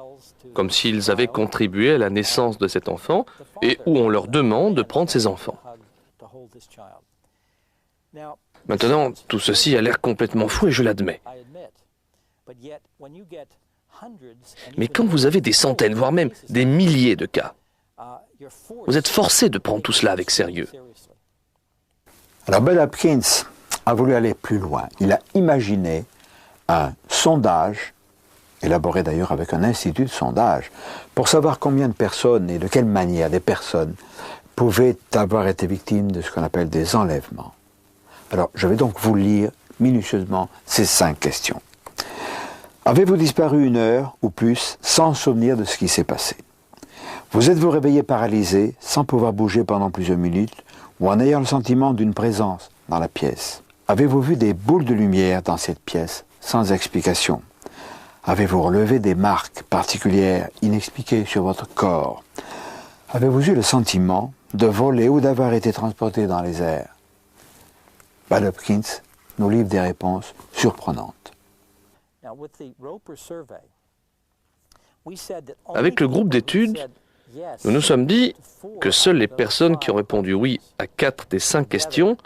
comme s'ils avaient contribué à la naissance de cet enfant et où on leur demande de prendre ces enfants. Maintenant, tout ceci a l'air complètement fou et je l'admets. Mais quand vous avez des centaines, voire même des milliers de cas, vous êtes forcé de prendre tout cela avec sérieux. Alors Bud Hopkins a voulu aller plus loin. Il a imaginé un sondage, élaboré d'ailleurs avec un institut de sondage, pour savoir combien de personnes et de quelle manière des personnes pouvaient avoir été victimes de ce qu'on appelle des enlèvements. Alors je vais donc vous lire minutieusement ces 5 questions. Avez-vous disparu 1 heure ou plus sans souvenir de ce qui s'est passé? Vous êtes-vous réveillé paralysé, sans pouvoir bouger pendant plusieurs minutes, ou en ayant le sentiment d'une présence dans la pièce? Avez-vous vu des boules de lumière dans cette pièce, sans explication? Avez-vous relevé des marques particulières, inexpliquées sur votre corps? Avez-vous eu le sentiment de voler ou d'avoir été transporté dans les airs? Bud Hopkins nous livre des réponses surprenantes. Avec le groupe d'études, nous nous sommes dit que seules les personnes qui ont répondu oui à 4 des 5 questions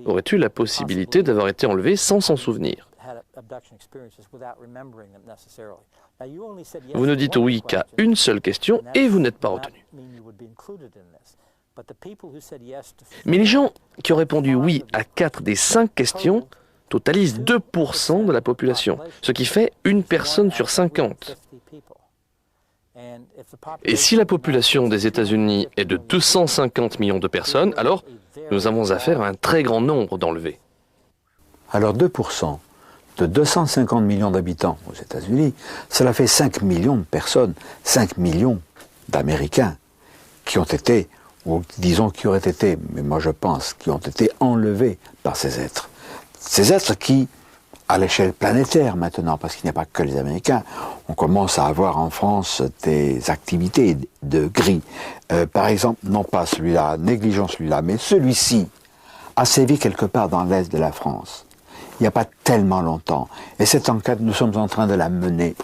auraient eu la possibilité d'avoir été enlevées sans s'en souvenir. Vous ne dites oui qu'à une seule question et vous n'êtes pas retenu. Mais les gens qui ont répondu oui à 4 des 5 questions totalisent 2% de la population, ce qui fait une personne sur 50. Et si la population des États-Unis est de 250 millions de personnes, alors nous avons affaire à un très grand nombre d'enlevés. Alors 2% de 250 millions d'habitants aux États-Unis, cela fait 5 millions de personnes, 5 millions d'Américains qui ont été, ou disons qui auraient été, mais moi je pense, qui ont été enlevés par ces êtres. Ces êtres qui, à l'échelle planétaire maintenant, parce qu'il n'y a pas que les Américains, on commence à avoir en France des activités de gris. Par exemple, non pas celui-là, négligeons celui-là, mais celui-ci a sévi quelque part dans l'est de la France. Il n'y a pas tellement longtemps. Et cette enquête, nous sommes en train de la mener